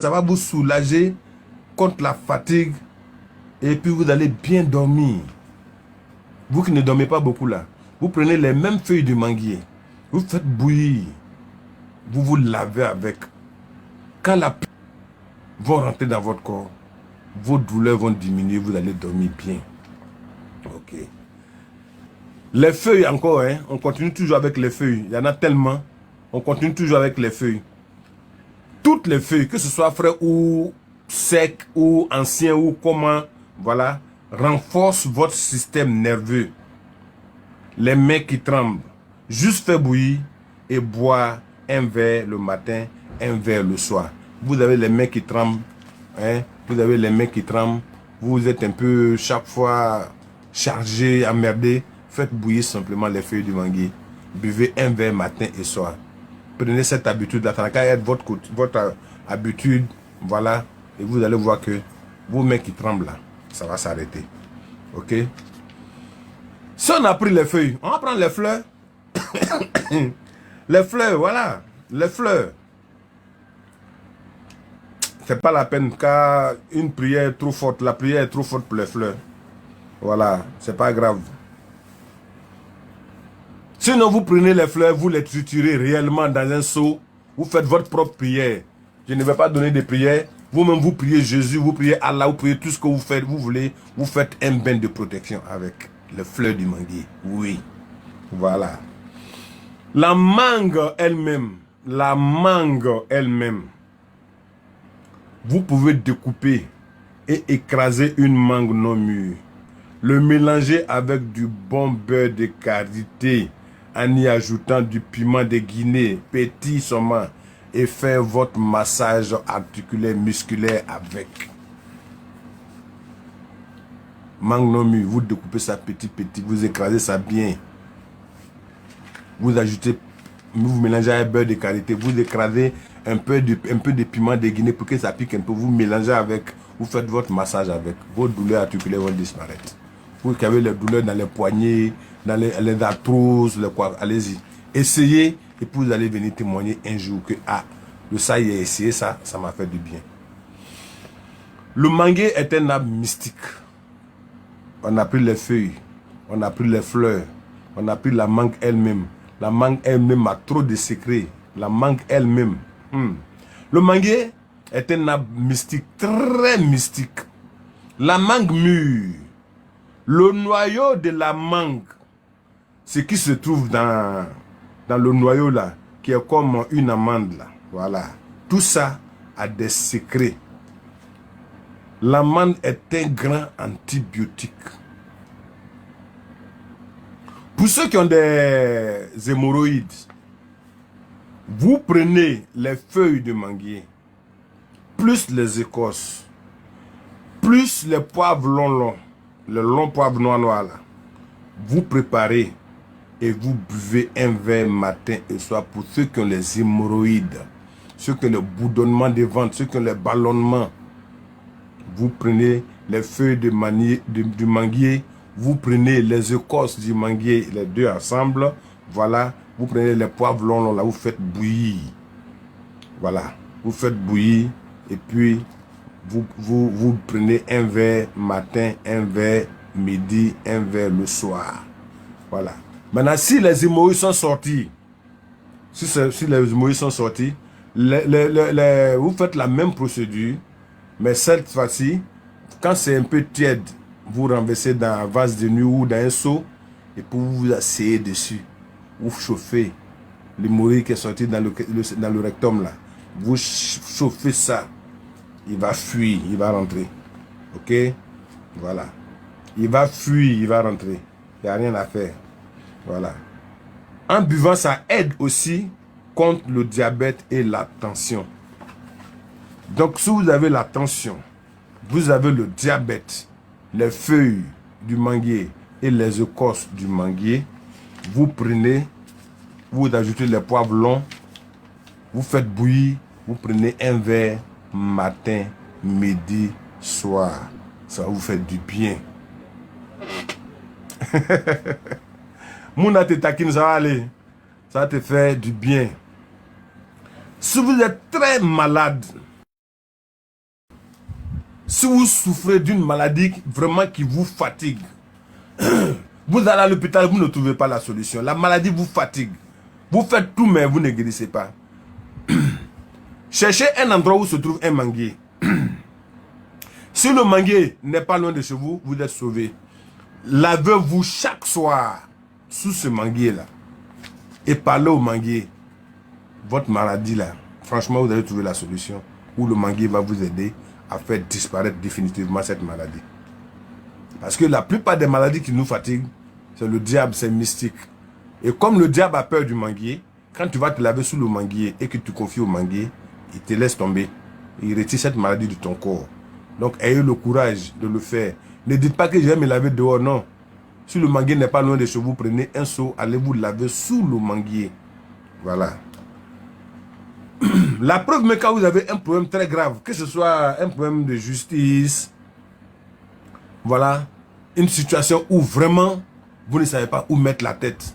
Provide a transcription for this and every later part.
Ça va vous soulager contre la fatigue et puis vous allez bien dormir. Vous qui ne dormez pas beaucoup là, vous prenez les mêmes feuilles de manguier, vous faites bouillir, vous vous lavez avec. Quand la pluie va rentrer dans votre corps, vos douleurs vont diminuer, vous allez dormir bien. Ok. Les feuilles encore, hein, on continue toujours avec les feuilles. Il y en a tellement, on continue toujours avec les feuilles. Toutes les feuilles, que ce soit frais ou sec ou ancien ou comment, voilà, renforce votre système nerveux. Les mains qui tremblent, juste faire bouillir et boire un verre le matin, un verre le soir. Vous avez les mains qui tremblent, hein, vous avez les mains qui tremblent, vous êtes un peu chaque fois chargé, emmerdé, faites bouillir simplement les feuilles du manguier. Buvez un verre matin et soir. Prenez cette habitude-là, ça va être votre habitude, voilà, et vous allez voir que vos mains qui tremblent là, ça va s'arrêter. Ok? Si on a pris les feuilles, on va prendre les fleurs. Les fleurs, voilà, les fleurs. C'est pas la peine car une prière est trop forte, la prière est trop forte pour les fleurs. Voilà, c'est pas grave. Sinon, vous prenez les fleurs, vous les triturez réellement dans un seau, vous faites votre propre prière. Je ne vais pas donner de prière. Vous-même, vous priez Jésus, vous priez Allah, vous priez tout ce que vous faites, vous voulez. Vous faites un bain de protection avec les fleurs du manguier. Oui, voilà. La mangue elle-même, vous pouvez découper et écraser une mangue non mûre. Le mélanger avec du bon beurre de karité en y ajoutant du piment de Guinée, petit seulement, et faire votre massage articulaire, musculaire avec. Mangue non mûre, vous découpez ça petit, vous écrasez ça bien. Vous ajoutez, vous mélangez un beurre de karité, vous écrasez un peu de piment de Guinée pour que ça pique un peu, vous mélangez avec, vous faites votre massage avec, vos douleurs articulaires vont disparaître. Vous qui avez les douleurs dans les poignets, dans les arthroses, allez-y. Essayez et puis vous allez venir témoigner un jour que ça y est, essayé ça, ça m'a fait du bien. Le manguier est un arbre mystique. On a pris les feuilles, on a pris les fleurs, on a pris la mangue elle-même. La mangue elle-même a trop de secrets. La mangue elle-même. Le manguier est un arbre mystique, très mystique. La mangue mûre. Le noyau de la mangue, ce qui se trouve dans le noyau là, qui est comme une amande là, voilà. Tout ça a des secrets. L'amande est un grand antibiotique. Pour ceux qui ont des hémorroïdes, vous prenez les feuilles de manguier, plus les écorces, plus les poivres longs, le long poivre noir là, vous préparez et vous buvez un verre matin et soir pour ceux qui ont les hémorroïdes, ceux qui ont le bourdonnement des ventres, ceux qui ont les ballonnements. Vous prenez les feuilles du manguier, vous prenez les écorces du manguier, les deux ensemble, voilà, vous prenez les poivres longs là, vous faites bouillir. Voilà, vous faites bouillir et puis vous prenez un verre matin, un verre midi, un verre le soir. Voilà. Maintenant, si les hémorroïdes sont sortis, si les hémorroïdes sont sortis, vous faites la même procédure, mais cette fois-ci, quand c'est un peu tiède, vous renversez dans un vase de nuit ou dans un seau, et puis vous vous asseyez dessus. Vous chauffez l'hémorroïde qui est sorti dans le rectum là. Vous chauffez ça. Il va fuir, il va rentrer. Ok? Voilà. Il va fuir, il va rentrer. Il n'y a rien à faire. Voilà. En buvant, ça aide aussi contre le diabète et la tension. Donc, si vous avez la tension, vous avez le diabète, les feuilles du manguier et les écorces du manguier, vous prenez, vous ajoutez les poivres longs, vous faites bouillir, vous prenez un verre matin, midi, soir. Ça va vous faire du bien. Mouna te taquine, ça va aller. Ça va te faire du bien. Si vous êtes très malade, Si vous souffrez d'une maladie vraiment qui vous fatigue, vous allez à l'hôpital, vous ne trouvez pas la solution. La maladie vous fatigue. Vous faites tout, mais vous ne guérissez pas. Cherchez un endroit où se trouve un manguier. Si le manguier n'est pas loin de chez vous, vous êtes sauvé. Lavez-vous chaque soir sous ce manguier-là. Et parlez au manguier. Votre maladie là, franchement, vous allez trouver la solution. Où le manguier va vous aider à faire disparaître définitivement cette maladie. Parce que la plupart des maladies qui nous fatiguent, c'est le diable, c'est mystique. Et comme le diable a peur du manguier, quand tu vas te laver sous le manguier et que tu confies au manguier, il te laisse tomber. Il retire cette maladie de ton corps. Donc, ayez le courage de le faire. Ne dites pas que je vais me laver dehors, non. Si le manguier n'est pas loin de chez vous, prenez un seau, allez vous laver sous le manguier. Voilà. La preuve, mais quand vous avez un problème très grave, que ce soit un problème de justice, voilà, une situation où vraiment vous ne savez pas où mettre la tête,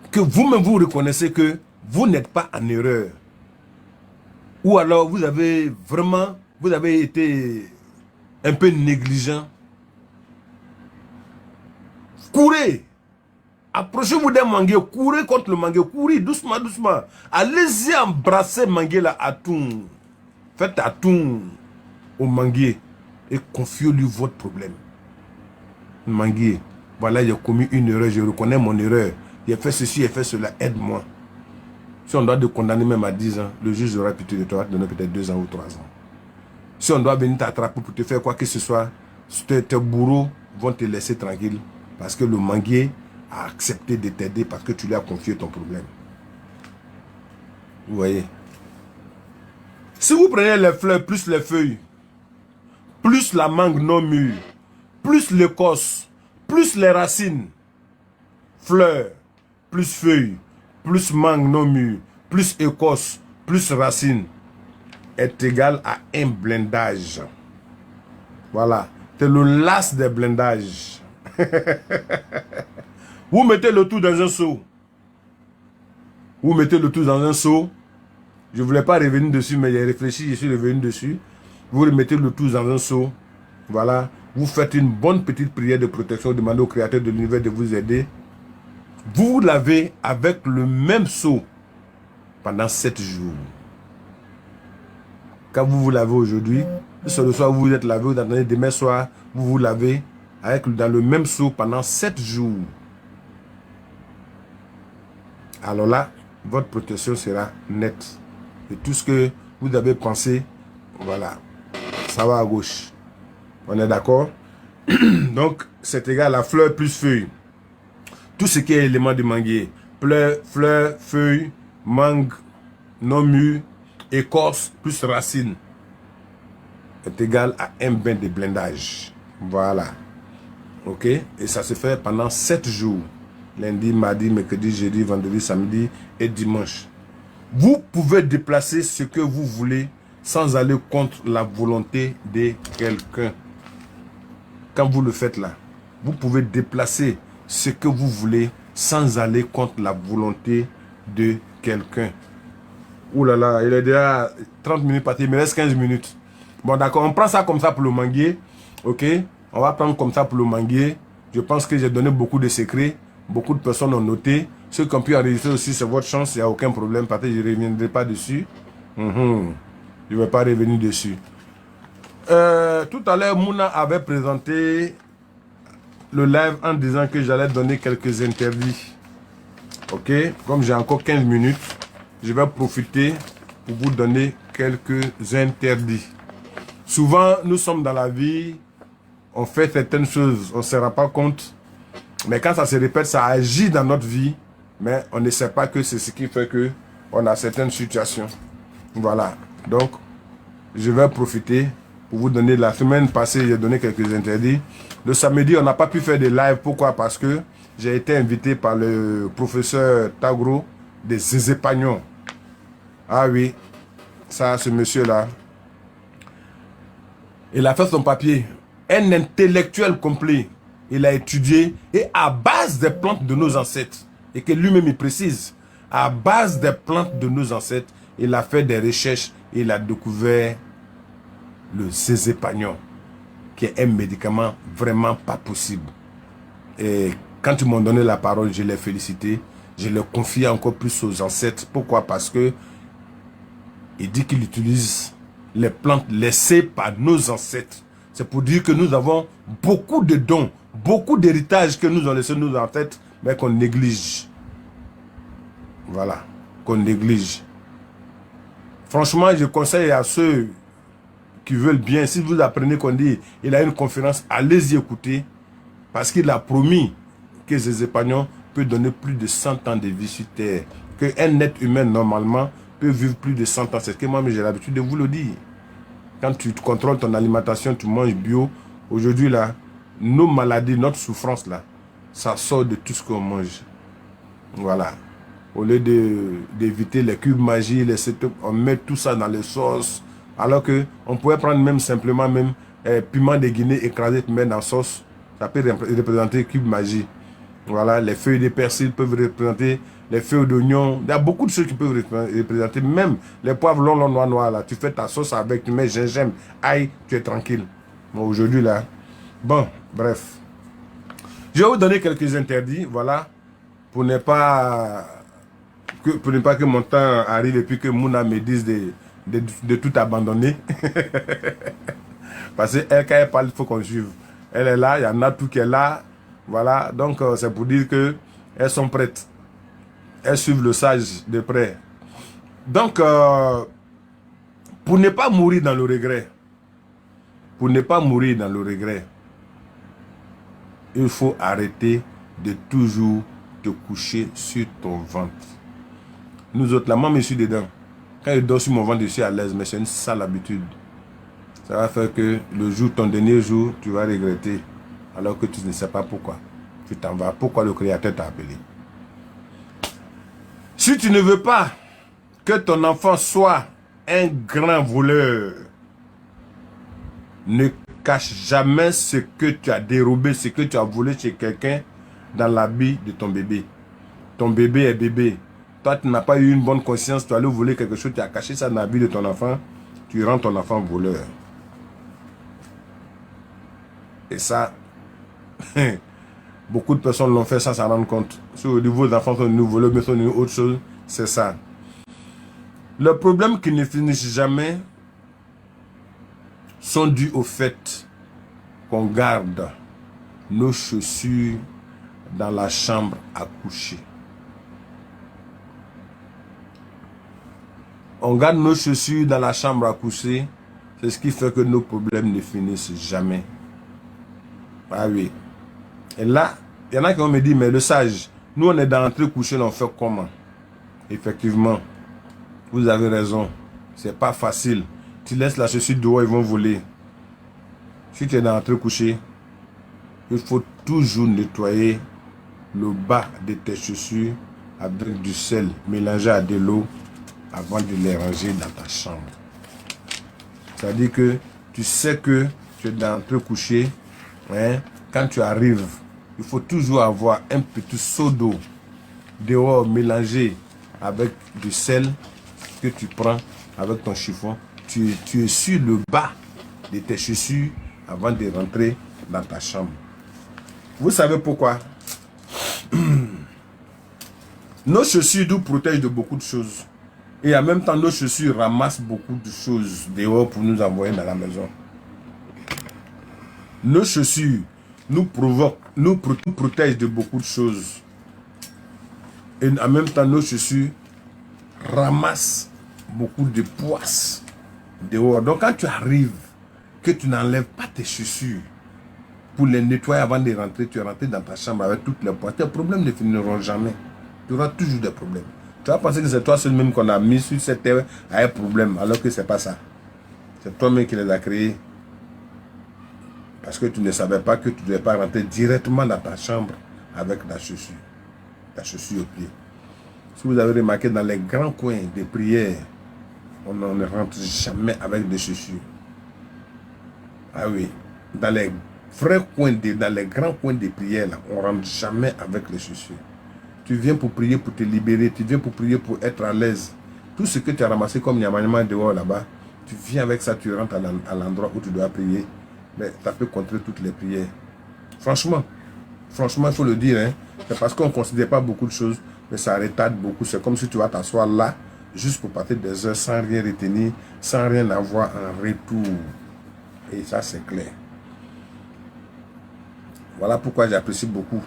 que vous-même vous reconnaissez que vous n'êtes pas en erreur, ou alors vous avez vraiment, vous avez été un peu négligent, courez. Approchez-vous d'un manguier, courez contre le manguier, courez doucement, doucement. Allez-y embrasser manguier là à tout. Faites à tout au manguier et confiez-lui votre problème. Manguier, voilà, j'ai commis une erreur, je reconnais mon erreur. J'ai fait ceci, j'ai fait cela, aide-moi. Si on doit te condamner même à 10 ans, le juge aura pitié de toi, te donner peut-être 2 ans ou 3 ans. Si on doit venir t'attraper pour te faire quoi que ce soit, tes bourreaux vont te laisser tranquille parce que le manguier a accepté de t'aider parce que tu lui as confié ton problème. Vous voyez? Si vous prenez les fleurs plus les feuilles, plus la mangue non mûre, plus l'écorce, plus les racines, fleurs, plus feuilles, plus mangue non mûre, plus écorce, plus racines, est égal à un blindage. Voilà. C'est le las des blindages. Vous mettez le tout dans un seau. Vous mettez le tout dans un seau. Je ne voulais pas revenir dessus, mais j'ai réfléchi, je suis revenu dessus. Vous remettez le tout dans un seau. Voilà. Vous faites une bonne petite prière de protection, demandez au Créateur de l'univers de vous aider. Vous lavez avec le même seau pendant 7 jours. Quand vous vous lavez aujourd'hui, ce le soir vous vous êtes lavé, vous attendez demain soir, vous vous lavez dans le même seau pendant 7 jours. Alors là, votre protection sera nette. Et tout ce que vous avez pensé, voilà, ça va à gauche. On est d'accord? Donc, c'est égal à fleur plus feuille. Tout ce qui est élément de manguier. Fleur, feuille, mangue, non mûr, écorce plus racine est égal à un bain de blindage. Voilà. Ok? Et ça se fait pendant 7 jours. Lundi, mardi, mercredi, jeudi, vendredi, samedi et dimanche. Vous pouvez déplacer ce que vous voulez sans aller contre la volonté de quelqu'un. Quand vous le faites là, vous pouvez déplacer ce que vous voulez sans aller contre la volonté de quelqu'un. Ouh là là, il est déjà 30 minutes parti, il me reste 15 minutes. Bon d'accord, on prend ça comme ça pour le manguier. Ok, on va prendre comme ça pour le manguier. Je pense que j'ai donné beaucoup de secrets. Beaucoup de personnes ont noté. Ceux qui ont pu enregistrer aussi, c'est votre chance, il n'y a aucun problème. Parce que je ne reviendrai pas dessus. Je ne vais pas revenir dessus. Tout à l'heure, Mouna avait présenté le live en disant que j'allais donner quelques interdits. Ok, comme j'ai encore 15 minutes, je vais profiter pour vous donner quelques interdits. Souvent, nous sommes dans la vie, on fait certaines choses, on ne se rend pas compte. Mais quand ça se répète, ça agit dans notre vie. Mais on ne sait pas que c'est ce qui fait que on a certaines situations. Voilà. Donc, je vais profiter pour vous donner. La semaine passée, j'ai donné quelques interdits. Le samedi, on n'a pas pu faire des lives. Pourquoi? Parce que j'ai été invité par le professeur Tagro des Zézépagnon. Ah oui, ça, ce monsieur-là. Il a fait son papier. Un intellectuel complet. Il a étudié et à base des plantes de nos ancêtres, et que lui-même il précise, à base des plantes de nos ancêtres, Il a fait des recherches, il a découvert le zézépagnon, qui est un médicament vraiment pas possible. Et quand ils m'ont donné la parole, je l'ai félicité. Je l'ai confié encore plus aux ancêtres. Pourquoi? Parce que il dit qu'il utilise les plantes laissées par nos ancêtres. C'est pour dire que nous avons beaucoup de dons, beaucoup d'héritages que nous ont laissé nos ancêtres, mais qu'on néglige. Voilà, qu'on néglige. Franchement, je conseille à ceux qui veulent bien, si vous apprenez qu'on dit, il a une conférence, allez-y écouter, parce qu'il a promis que Zézépagnon peut donner plus de 100 ans de vie sur Terre. Qu'un être humain, normalement, peut vivre plus de 100 ans. C'est ce que moi, j'ai l'habitude de vous le dire. Quand tu contrôles ton alimentation, tu manges bio. Aujourd'hui, là, nos maladies, notre souffrance, là, ça sort de tout ce qu'on mange. Voilà. Au lieu d'éviter les cubes magiques, les setups, on met tout ça dans les sauces. Alors qu'on pourrait prendre même simplement piment de Guinée écrasé, mettre dans la sauce. Ça peut représenter cube magie. Voilà, les feuilles de persil peuvent représenter les feuilles d'oignon. Il y a beaucoup de choses qui peuvent représenter. Même les poivres longs, noirs, là. Tu fais ta sauce avec, tu mets gingembre, ail, tu es tranquille. Bon, aujourd'hui, là. Bon, bref. Je vais vous donner quelques interdits, voilà. Pour ne pas que mon temps arrive et puis que Mouna me dise de tout abandonner. Parce qu'elle, quand elle parle, il faut qu'on suive. Elle est là, il y en a tout qui est là. Voilà, donc c'est pour dire qu'elles sont prêtes. Elles suivent le sage de près. Donc, pour ne pas mourir dans le regret, il faut arrêter de toujours te coucher sur ton ventre. Nous autres, la maman, je suis dedans. Quand je dors sur mon ventre, je suis à l'aise, mais c'est une sale habitude. Ça va faire que le jour, ton dernier jour, tu vas regretter. Alors que tu ne sais pas pourquoi. Tu t'en vas. Pourquoi le Créateur t'a appelé. Si tu ne veux pas que ton enfant soit un grand voleur, ne cache jamais ce que tu as dérobé, ce que tu as volé chez quelqu'un dans l'habit de ton bébé. Ton bébé est bébé. Toi, tu n'as pas eu une bonne conscience, tu as allé voler quelque chose, tu as caché ça dans l'habit de ton enfant, tu rends ton enfant voleur. Et ça, beaucoup de personnes l'ont fait sans s'en rendre compte. Si au niveau des enfants sont nous volés, mais sont une autre chose, c'est ça. Le problème qui ne finissent jamais sont dus au fait qu'on garde nos chaussures dans la chambre à coucher. On garde nos chaussures dans la chambre à coucher, c'est ce qui fait que nos problèmes ne finissent jamais. Ah oui. Et là, il y en a qui vont me dire, mais le sage, nous on est dans l'entrée couchée, on fait comment? Effectivement, vous avez raison. C'est pas facile. Tu laisses la chaussure dehors, ils vont voler. Si tu es dans l'entrée couchée, il faut toujours nettoyer le bas de tes chaussures avec du sel mélangé à de l'eau avant de les ranger dans ta chambre. C'est-à-dire que tu sais que tu es dans l'entrée couchée. Hein, quand tu arrives, il faut toujours avoir un petit seau d'eau dehors mélangé avec du sel que tu prends avec ton chiffon. Tu es sur le bas de tes chaussures avant de rentrer dans ta chambre. Vous savez pourquoi? Nos chaussures nous protègent de beaucoup de choses. Et en même temps, nos chaussures ramassent beaucoup de choses dehors pour nous envoyer dans la maison. Nos chaussures nous protègent de beaucoup de choses. Et en même temps, nos chaussures ramassent beaucoup de poisses dehors. Donc quand tu arrives, que tu n'enlèves pas tes chaussures pour les nettoyer avant de rentrer, tu es rentré dans ta chambre avec toutes les poisses. Tes problèmes ne finiront jamais. Tu auras toujours des problèmes. Tu vas penser que c'est toi seul-même qu'on a mis sur cette terre à un problème, alors que ce n'est pas ça. C'est toi-même qui les as créés. Parce que tu ne savais pas que tu ne devais pas rentrer directement dans ta chambre avec ta chaussure au pied. Si vous avez remarqué, dans les grands coins de prière, on ne rentre jamais avec des chaussures. Ah oui, dans les vrais coins, dans les grands coins de prière, là, on ne rentre jamais avec les chaussures. Tu viens pour prier, pour te libérer, tu viens pour prier, pour être à l'aise. Tout ce que tu as ramassé comme Nyamanyama dehors là-bas, tu viens avec ça, tu rentres à l'endroit où tu dois prier. Mais ça peut contrer toutes les prières. Franchement, il faut le dire. Hein, c'est parce qu'on ne considère pas beaucoup de choses, mais ça retarde beaucoup. C'est comme si tu vas t'asseoir là, juste pour partir des heures sans rien retenir, sans rien avoir en retour. Et ça, c'est clair. Voilà pourquoi j'apprécie beaucoup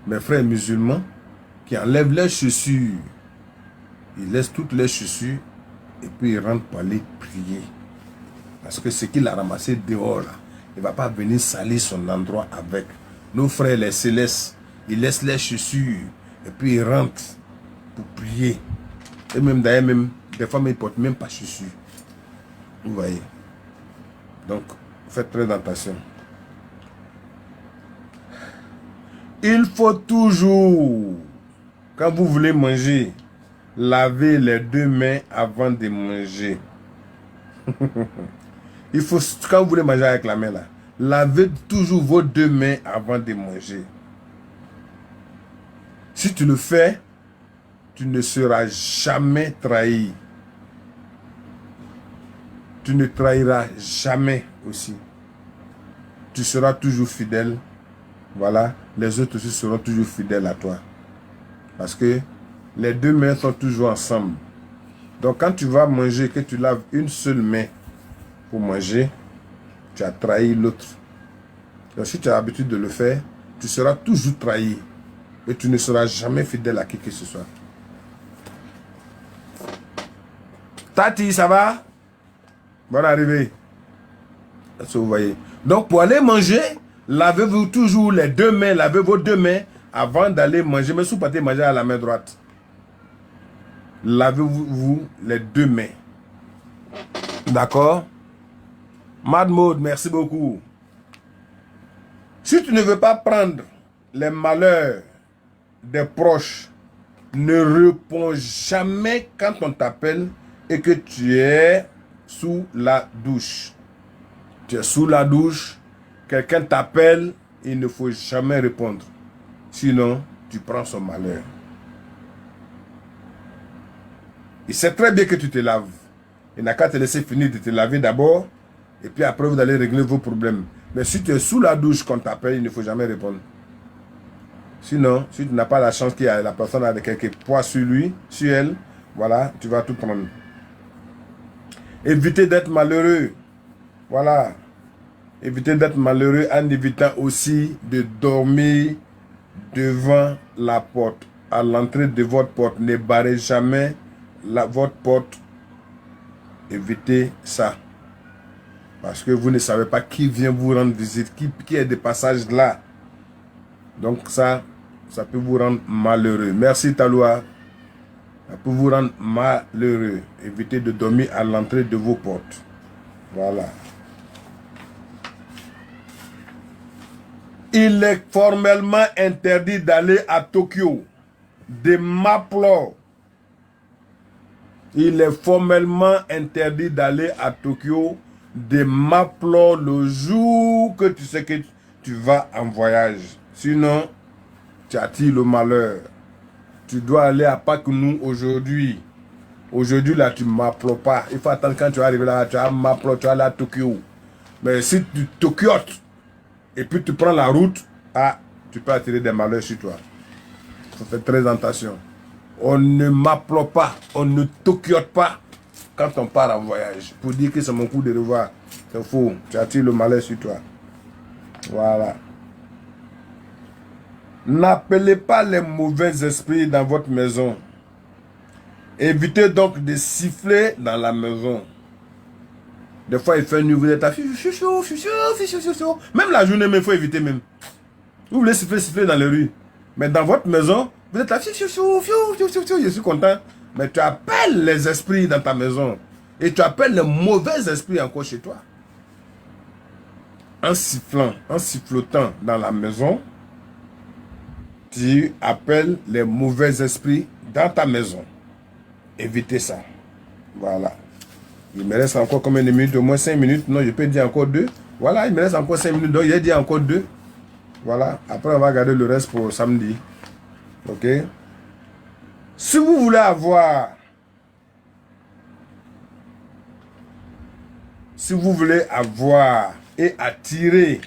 mes frères musulmans qui enlèvent leurs chaussures. Ils laissent toutes leurs chaussures et puis ils rentrent pour aller prier. Parce que ce qu'il a ramassé dehors, là, il ne va pas venir salir son endroit avec. Nos frères, les célestes, ils laissent leurs chaussures et puis ils rentrent pour prier. Et même d'ailleurs, même, des fois, ils ne portent même pas chaussures. Vous voyez. Donc, faites très attention. Il faut toujours, quand vous voulez manger, laver les deux mains avant de manger. Il faut, quand vous voulez manger avec la main là, lavez toujours vos deux mains avant de manger. Si tu le fais, tu ne seras jamais trahi. Tu ne trahiras jamais aussi. Tu seras toujours fidèle. Voilà, les autres aussi seront toujours fidèles à toi. Parce que les deux mains sont toujours ensemble. Donc quand tu vas manger, que tu laves une seule main pour manger, tu as trahi l'autre. Donc si tu as l'habitude de le faire, tu seras toujours trahi. Et tu ne seras jamais fidèle à qui que ce soit. Tati, ça va? Bonne arrivée. Est-ce que vous voyez? Donc pour aller manger, lavez-vous toujours les deux mains, lavez vos deux mains avant d'aller manger. Mais si vous partez manger à la main droite, lavez-vous les deux mains. D'accord? Mad Mode, merci beaucoup. Si tu ne veux pas prendre les malheurs des proches, ne réponds jamais quand on t'appelle et que tu es sous la douche. Tu es sous la douche, quelqu'un t'appelle, il ne faut jamais répondre. Sinon, tu prends son malheur. Il sait très bien que tu te laves. Il n'a qu'à te laisser finir de te laver d'abord, et puis après vous allez régler vos problèmes. Mais si tu es sous la douche quand on t'appelle, il ne faut jamais répondre. Sinon, si tu n'as pas la chance qu'il y a la personne avec quelques poids sur lui, sur elle, voilà, tu vas tout prendre. Évitez d'être malheureux. Voilà. Évitez d'être malheureux en évitant aussi de dormir devant la porte. À l'entrée de votre porte, ne barrez jamais votre porte. Évitez ça. Parce que vous ne savez pas qui vient vous rendre visite, qui est de passage là. Donc ça peut vous rendre malheureux. Merci Taloua. Ça peut vous rendre malheureux. Évitez de dormir à l'entrée de vos portes. Voilà. Il est formellement interdit d'aller à Tokyo. De Maplo. Il est formellement interdit d'aller à Tokyo de Maplo le jour que tu sais que tu vas en voyage. Sinon, tu attires le malheur. Tu dois aller à Pakunou aujourd'hui. Aujourd'hui, là, tu ne m'appelles pas. Il faut attendre quand tu vas arriver là, tu vas m'appeler, tu vas aller à Tokyo. Mais si tu tokyotes et puis tu prends la route, tu peux attirer des malheurs sur toi. Il faut faire très attention. On ne m'appelle pas, on ne tokyote pas quand on part en voyage. Pour dire que c'est mon coup de revoir. C'est faux. Tu attires le malheur sur toi. Voilà. N'appelez pas les mauvais esprits dans votre maison. Évitez donc de siffler dans la maison. Des fois, il fait nuit, vous êtes à chouchou. Même la journée, il faut éviter même. Vous voulez siffler dans les rues. Mais dans votre maison, vous êtes à chouchou. Je suis content. Mais tu appelles les esprits dans ta maison. Et tu appelles les mauvais esprits encore chez toi. En sifflant, en sifflotant dans la maison, tu appelles les mauvais esprits dans ta maison. Évitez ça. Voilà. Il me reste encore combien de minutes? Au moins 5 minutes. Non, je peux dire encore 2. Voilà, il me reste encore 5 minutes. Donc, il a dit encore 2. Voilà. Après, on va garder le reste pour samedi. Ok. Si vous voulez avoir si vous voulez avoir et attirer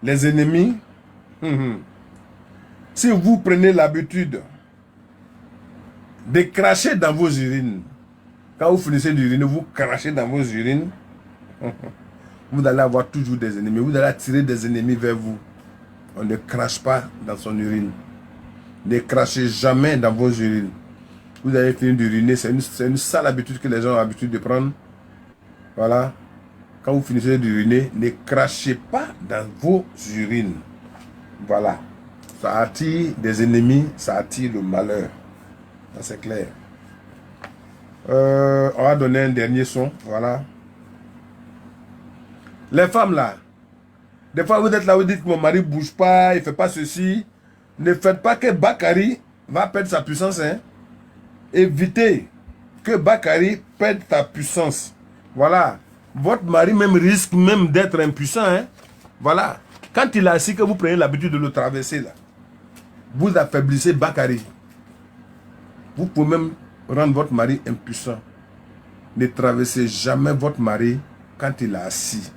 les ennemis, si vous prenez l'habitude de cracher dans vos urines, quand vous finissez d'uriner, vous crachez dans vos urines, vous allez avoir toujours des ennemis. Vous allez attirer des ennemis vers vous. On ne crache pas dans son urine. Ne crachez jamais dans vos urines. Vous allez finir d'uriner. C'est une sale habitude que les gens ont l'habitude de prendre. Voilà. Quand vous finissez d'uriner, ne crachez pas dans vos urines. Voilà. Ça attire des ennemis, ça attire le malheur. Ça, c'est clair. On va donner un dernier son. Voilà. Les femmes là, des fois vous êtes là, vous dites que mon mari ne bouge pas, il ne fait pas ceci. Ne faites pas que Bakary va perdre sa puissance. Hein. Évitez que Bakary perde sa puissance. Voilà. Votre mari même risque même d'être impuissant. Hein. Voilà. Quand il est assis, que vous prenez l'habitude de le traverser là, vous affaiblissez Bakary. Vous pouvez même rendre votre mari impuissant. Ne traversez jamais votre mari quand il est assis.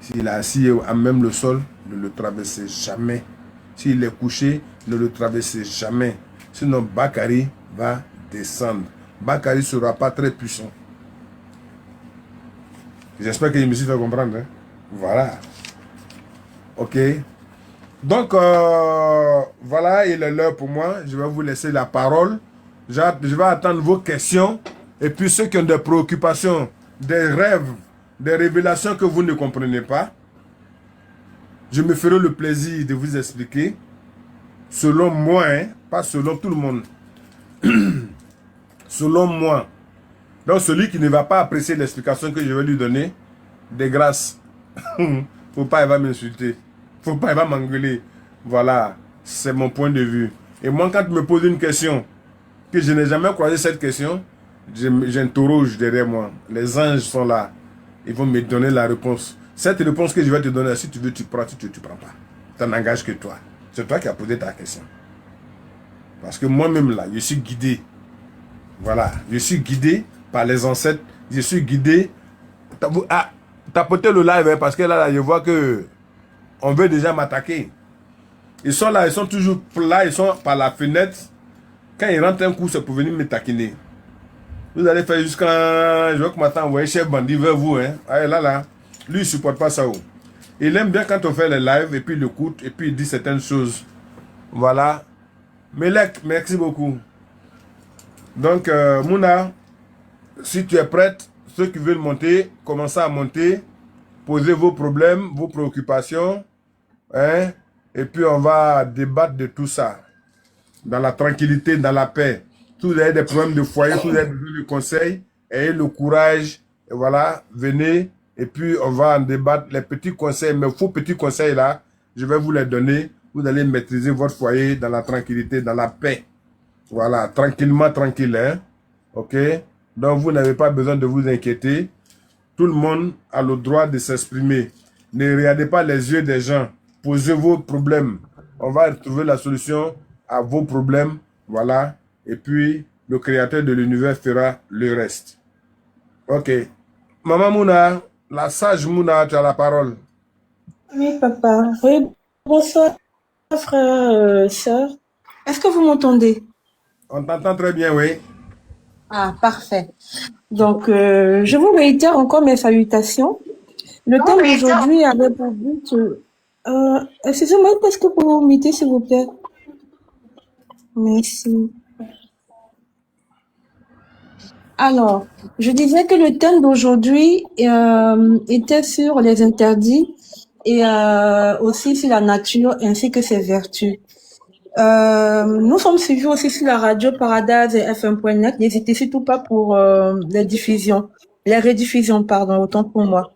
S'il est assis à même le sol, ne le traversez jamais. S'il est couché, ne le traversez jamais. Sinon, Bakary va descendre. Bakary ne sera pas très puissant. J'espère que je me suis fait comprendre. Hein? Voilà. Ok. Donc, voilà, il est l'heure pour moi. Je vais vous laisser la parole. Je vais attendre vos questions. Et puis, ceux qui ont des préoccupations, des rêves, des révélations que vous ne comprenez pas, je me ferai le plaisir de vous expliquer, selon moi, hein, pas selon tout le monde, selon moi. Donc celui qui ne va pas apprécier l'explication que je vais lui donner, de grâce, faut pas, il va m'insulter, faut pas, il va m'engueuler. Voilà, c'est mon point de vue. Et moi, quand tu me poses une question, que je n'ai jamais croisé cette question, j'interroge derrière moi. Les anges sont là. Ils vont me donner la réponse. Cette réponse que je vais te donner, si tu veux, tu prends. Si tu veux, tu prends pas. Ça n'engage que toi. C'est toi qui as posé ta question. Parce que moi-même, là, je suis guidé. Voilà. Je suis guidé par les ancêtres. Je suis guidé. Ah, tapotez le live, hein, parce que là, je vois que on veut déjà m'attaquer. Ils sont là, ils sont toujours là, ils sont par la fenêtre. Quand ils rentrent un coup, c'est pour venir me taquiner. Vous allez faire jusqu'à... Je vois que maintenant, vous voyez chef bandit vers vous. Hein. Ah, là. Lui, il ne supporte pas ça. Il aime bien quand on fait les lives et puis il écoute et puis il dit certaines choses. Voilà. Melek, merci beaucoup. Donc, Mouna, si tu es prête, ceux qui veulent monter, commencez à monter. Posez vos problèmes, vos préoccupations. Hein, et puis, on va débattre de tout ça. Dans la tranquillité, dans la paix. Si vous avez des problèmes de foyer, si vous avez besoin de conseils, ayez le courage, et voilà, venez, et puis on va en débattre. Les petits conseils, mes faux petits conseils là, je vais vous les donner. Vous allez maîtriser votre foyer dans la tranquillité, dans la paix. Voilà, tranquillement, tranquille, hein. Ok? Donc vous n'avez pas besoin de vous inquiéter. Tout le monde a le droit de s'exprimer. Ne regardez pas les yeux des gens. Posez vos problèmes. On va trouver la solution à vos problèmes. Voilà. Et puis, le créateur de l'univers fera le reste. Ok. Maman Mouna, la sage Mouna, tu as la parole. Oui, papa. Oui, bonsoir, frère, sœur. Est-ce que vous m'entendez? On t'entend très bien, oui. Ah, parfait. Donc, je vous réitère encore mes salutations. Le thème d'aujourd'hui avait pour but... excusez-moi, est-ce que vous pouvez vous muter, s'il vous plaît? Merci. Alors, je disais que le thème d'aujourd'hui était sur les interdits et aussi sur la nature ainsi que ses vertus. Nous sommes suivis aussi sur la radio Paradise et FM.net. N'hésitez surtout pas pour les rediffusions, pardon, autant pour moi.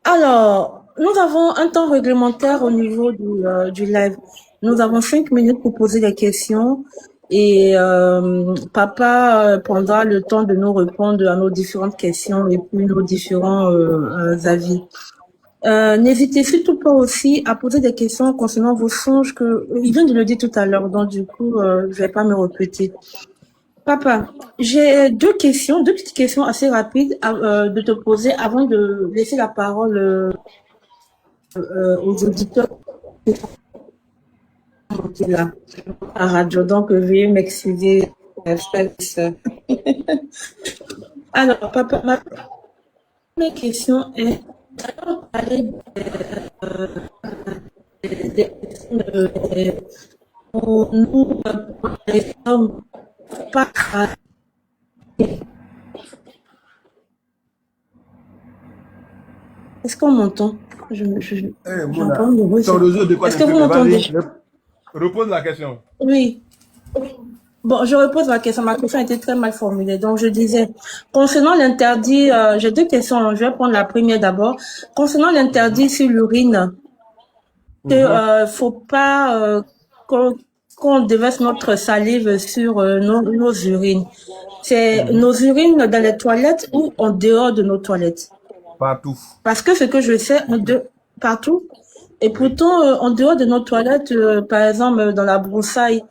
Alors, nous avons un temps réglementaire au niveau du live. Nous avons 5 minutes pour poser les questions et papa prendra le temps de nous répondre à nos différentes questions et puis nos différents avis. N'hésitez surtout pas aussi à poser des questions concernant vos songes il vient de le dire tout à l'heure, donc du coup, je vais pas me répéter. Papa, j'ai deux petites questions assez rapides de te poser avant de laisser la parole aux auditeurs qui sont là à la radio. Donc, veuillez m'excuser, frères et sœurs. Alors, papa, ma première question est, on parlait des questions pour nous, pour les femmes, pas à- Est-ce qu'on m'entend? Eh, J'entends Mouna, le bruit. ton réseau déconne Est-ce un que peu, vous mais m'entendez? vas-y, repose la question. Oui. Bon, je repose ma question. Ma question était très mal formulée. Donc, je disais, concernant l'interdit, j'ai deux questions. Je vais prendre la première d'abord. Concernant l'interdit sur l'urine, que faut pas qu'on déverse notre salive sur nos urines. C'est nos urines dans les toilettes ou en dehors de nos toilettes. Partout. Parce que ce que je sais, partout, et Oui. pourtant, en dehors de nos toilettes, par exemple, dans la broussaille,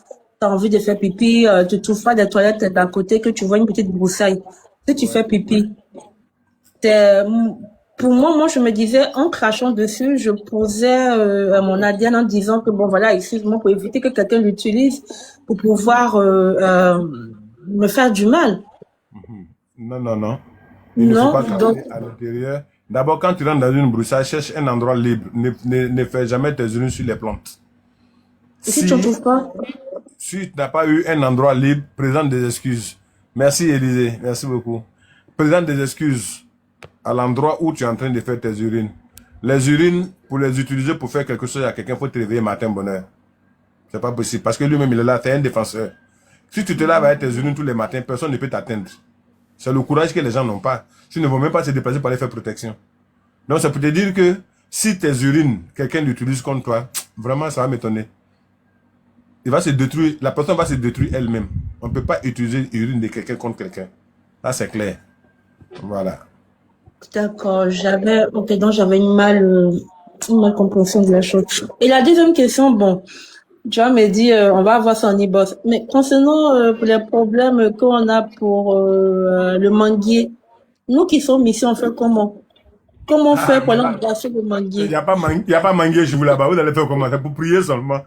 tu as envie de faire pipi, tu trouves pas des toilettes d'à côté que tu vois une petite broussaille. Si tu Ouais. fais pipi, c'est, pour moi, je me disais, en crachant dessus, je posais mon ADN en disant que, bon, voilà, excuse-moi, pour éviter que quelqu'un l'utilise pour pouvoir me faire du mal. Non, non, non. Il ne faut Non, pas donc, cracher à l'intérieur. D'abord, quand tu rentres dans une broussaille, cherche un endroit libre. Ne fais jamais tes urines sur les plantes. et si tu ne Si, trouves pas, si tu n'as pas eu un endroit libre, présente des excuses. Merci, Élisée. Merci beaucoup. Présente des excuses à l'endroit où tu es en train de faire tes urines. Les urines, pour les utiliser pour faire quelque chose à quelqu'un, il faut te réveiller matin bonheur. C'est pas possible. Parce que lui-même, il est là, c'est un défenseur. Si tu te laves avec tes urines tous les matins, personne ne peut t'atteindre. C'est le courage que les gens n'ont pas. Ils ne vont même pas se déplacer pour aller faire protection. Donc, ça peut te dire que si tes urines, quelqu'un l'utilise contre toi, vraiment, ça va m'étonner. Il va se détruire, la personne va se détruire elle-même. On ne peut pas utiliser l'urine de quelqu'un contre quelqu'un. Là, c'est clair. Voilà. d'accord, ok, donc j'avais une mal compréhension de la chose. Et la deuxième question, bon, tu vas me dire, on va avoir son e-boss. Mais concernant pour les problèmes qu'on a pour le manguier, nous qui sommes ici, on fait comment? Comment Ah, faire pour mais aller là, embrasser le il n'y manguier? a pas mangué, y a pas mangué chez vous là-bas. Vous allez faire comment? C'est pour prier seulement.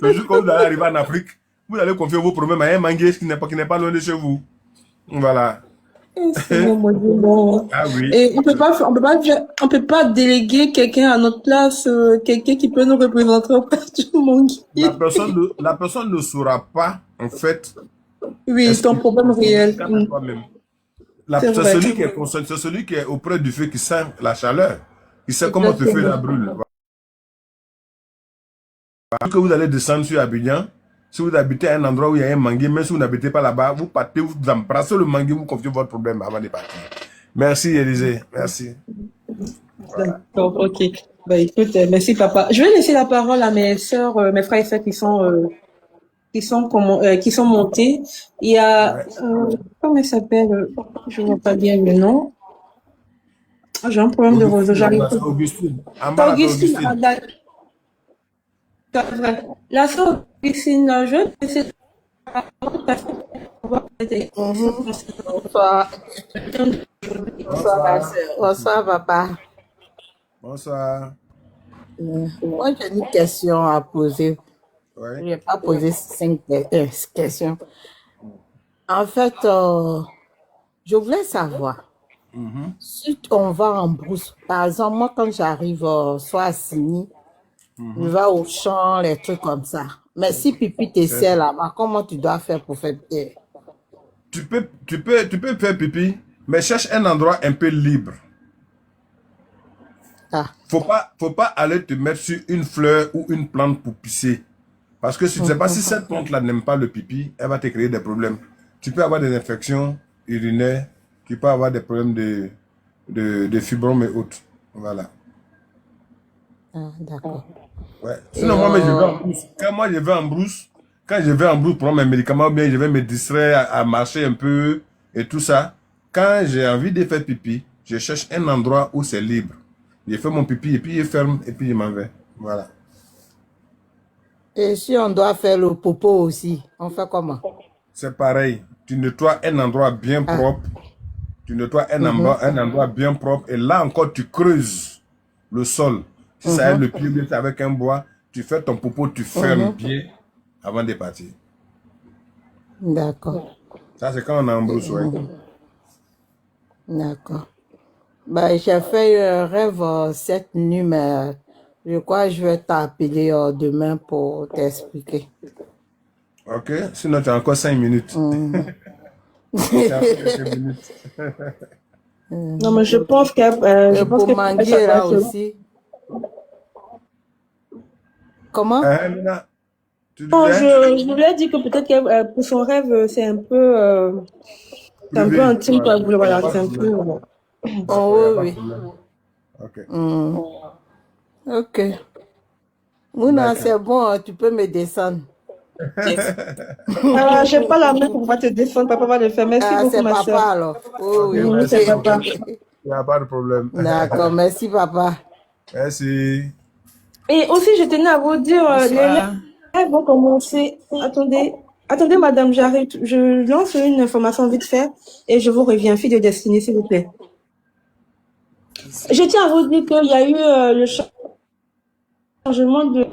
Le jour que vous allez arriver en Afrique, vous allez confier vos problèmes à un mangué qui n'est pas loin de chez vous. Voilà. Seigneur mon Dieu, bon. Ah oui. Et on peut pas déléguer quelqu'un à notre place, quelqu'un qui peut nous représenter auprès du manguier. La personne ne saura pas, en fait, Oui, ton expliquer problème ton problème réel. quant à toi-même. C'est C'est vrai. celui qui est concerné, c'est celui qui est auprès du feu qui sent la chaleur. Il sait comment te feu Exactement. la brûle. Voilà. Que vous allez descendre sur Abidjan, si vous habitez à un endroit où il y a un manguier, même si vous n'habitez pas là-bas, vous partez, vous embrassez le manguier, vous confiez votre problème avant de partir. Merci, Élisée. Merci. Voilà. D'accord, ok. Bah, écoute, merci papa. Je vais laisser la parole à mes sœurs, mes frères et sœurs qui sont montés. Il y a, Ouais. comment elle s'appelle? Je vois pas bien le nom. Ah, j'ai un problème de réseau, Augustine, j'arrive là-bas, pas. c'est Augustine. En C'est bas, là, c'est Augustine, Augustine. c'est vrai. La sœur Augustine, je vais laisser la parole parce qu'on va peut-être Mhm. Bonsoir, bonsoir ma Bonsoir. soeur, bonsoir papa. Bonsoir. Moi j'ai une question à poser. Je Ouais. vais pas poser questions. En fait, je voulais savoir, si on va en brousse, par exemple, moi quand j'arrive soit à Sini, je vais au champ, les trucs comme ça. Mais si pipi t'essaie là-bas, comment tu dois faire pour faire pied? Tu peux faire pipi, mais cherche un endroit un peu libre. Ah, Faut pas aller te mettre sur une fleur ou une plante pour pisser. Parce que si tu ne sais pas si cette plante-là n'aime pas le pipi, elle va te créer des problèmes. Tu peux avoir des infections urinaires, tu peux avoir des problèmes de fibromes et autres. Voilà. d'accord. Ouais. Et Sinon, moi, je vais en brousse. Quand je vais en brousse pour prendre mes médicaments, ou bien je vais me distraire à marcher un peu et tout ça. Quand j'ai envie de faire pipi, je cherche un endroit où c'est libre. Je fais mon pipi et puis je ferme et puis je m'en vais. Voilà. Et si on doit faire le popo aussi, on fait comment? c'est pareil. Tu nettoies un endroit bien Ah, propre. Tu nettoies un endroit bien propre. Et là encore, tu creuses le sol. Si ça est le pied bien avec un bois, tu fais ton popo, tu fermes bien avant de partir. d'accord. Ça, c'est quand on embrousse, ouais. D'accord. Ben, j'ai fait un rêve cette nuit, mais je crois que je vais t'appeler demain pour t'expliquer. Ok? Sinon, tu as encore 5 minutes. Tu as encore quelques minutes. Non, mais je pense Et je pense pour que ça Manguier, va là être... aussi. Comment? Lina, tu Non, disais? je lui ai dit que peut-être que pour son rêve, c'est un peu Privé. intime, quoi. Il n'y a Voilà, pas c'est de un peu... problème. Oh, D'accord, il n'y a pas de oui, problème. Ok. oui. Ok. Mouna, D'accord. c'est bon, tu peux me descendre. j'ai pas la main pour pouvoir te défendre. Papa va le faire. Merci Ah, beaucoup, c'est ma soeur. papa alors. Oh, Ok, oui. C'est merci papa. beaucoup. Il n'y a pas de problème. D'accord, merci papa. Merci. Et aussi, je tenais à vous dire, les Bonsoir. rêves vont commencer. Attendez, madame, j'arrive. Je lance une information vite fait et je vous reviens. Fille de destinée, s'il vous plaît. Je tiens à vous dire qu'il y a eu le changement de...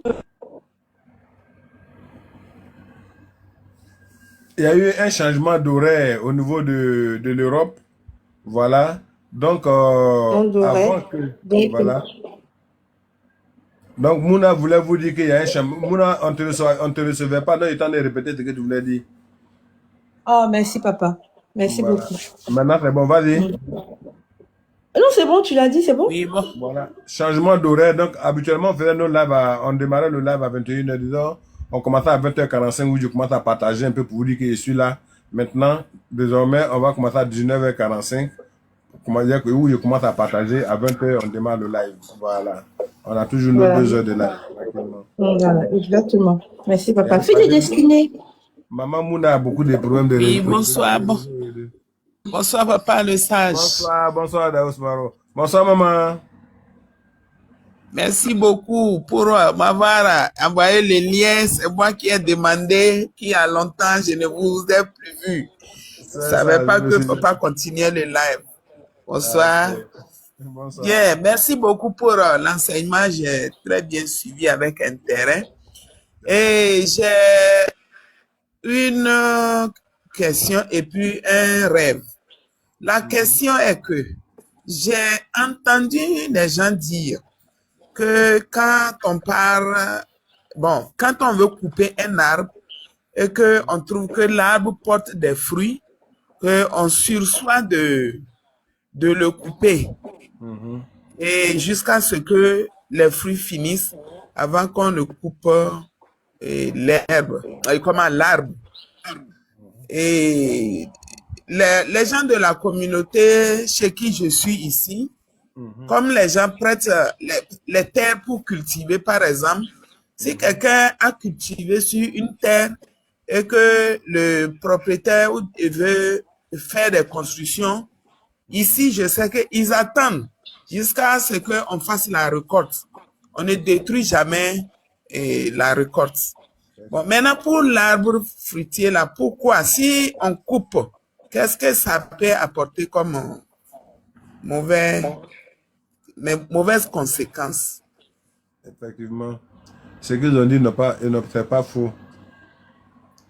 Il y a eu un changement d'horaire au niveau de l'Europe. Voilà. Donc, d'horaire. avant que... Donc, Voilà. Donc, Mouna voulait vous dire qu'il y a un changement. Mouna, on ne te recevait pas. Donc, il temps de répéter ce que tu voulais dire. oh, merci, papa. Merci Voilà. beaucoup. Maintenant, c'est bon. Vas-y. Non, c'est bon, tu l'as dit, c'est bon? Oui, bon. Voilà. Changement d'horaire. Donc, habituellement, on faisait nos lives on démarrait le live à 21h, disons. On commençait à 20h45 où je commence à partager un peu pour vous dire que je suis là. Maintenant, désormais, on va commencer à 19h45. Comment dire que où je commence à partager. À 20h, on démarre le live. Voilà. On a toujours nos Voilà. 2 heures de live. Tranquillement. Voilà, exactement. Merci, Et papa. à Fille de destinée. Maman Mouna a beaucoup de problèmes de Oui, réseau. bonsoir. Bonsoir, papa le sage. Bonsoir, bonsoir Daous Maro. Bonsoir maman. Merci beaucoup pour m'avoir envoyé les liens. C'est moi qui ai demandé, qui a longtemps, je ne vous ai plus vu. Je ne C'est savais ça, pas je me que suis dit. papa continuait le live. Ah, Bonsoir. ok. Bonsoir. Bien, merci beaucoup pour l'enseignement. J'ai très bien suivi avec intérêt. Et j'ai une question et puis un rêve. La question est que j'ai entendu les gens dire que quand on part, bon, quand on veut couper un arbre et qu'on trouve que l'arbre porte des fruits, qu'on sursoit de le couper et jusqu'à ce que les fruits finissent avant qu'on ne coupe l'herbe, comment l'arbre. Et les gens de la communauté chez qui je suis ici, comme les gens prêtent les terres pour cultiver, par exemple, si quelqu'un a cultivé sur une terre et que le propriétaire veut faire des constructions, ici, je sais qu'ils attendent jusqu'à ce qu'on fasse la récolte. On ne détruit jamais la récolte. Bon, maintenant, pour l'arbre fruitier, là, pourquoi? Si on coupe, qu'est-ce que ça peut apporter comme mauvaises conséquences? Effectivement. Ce qu'ils ont dit c'est pas faux.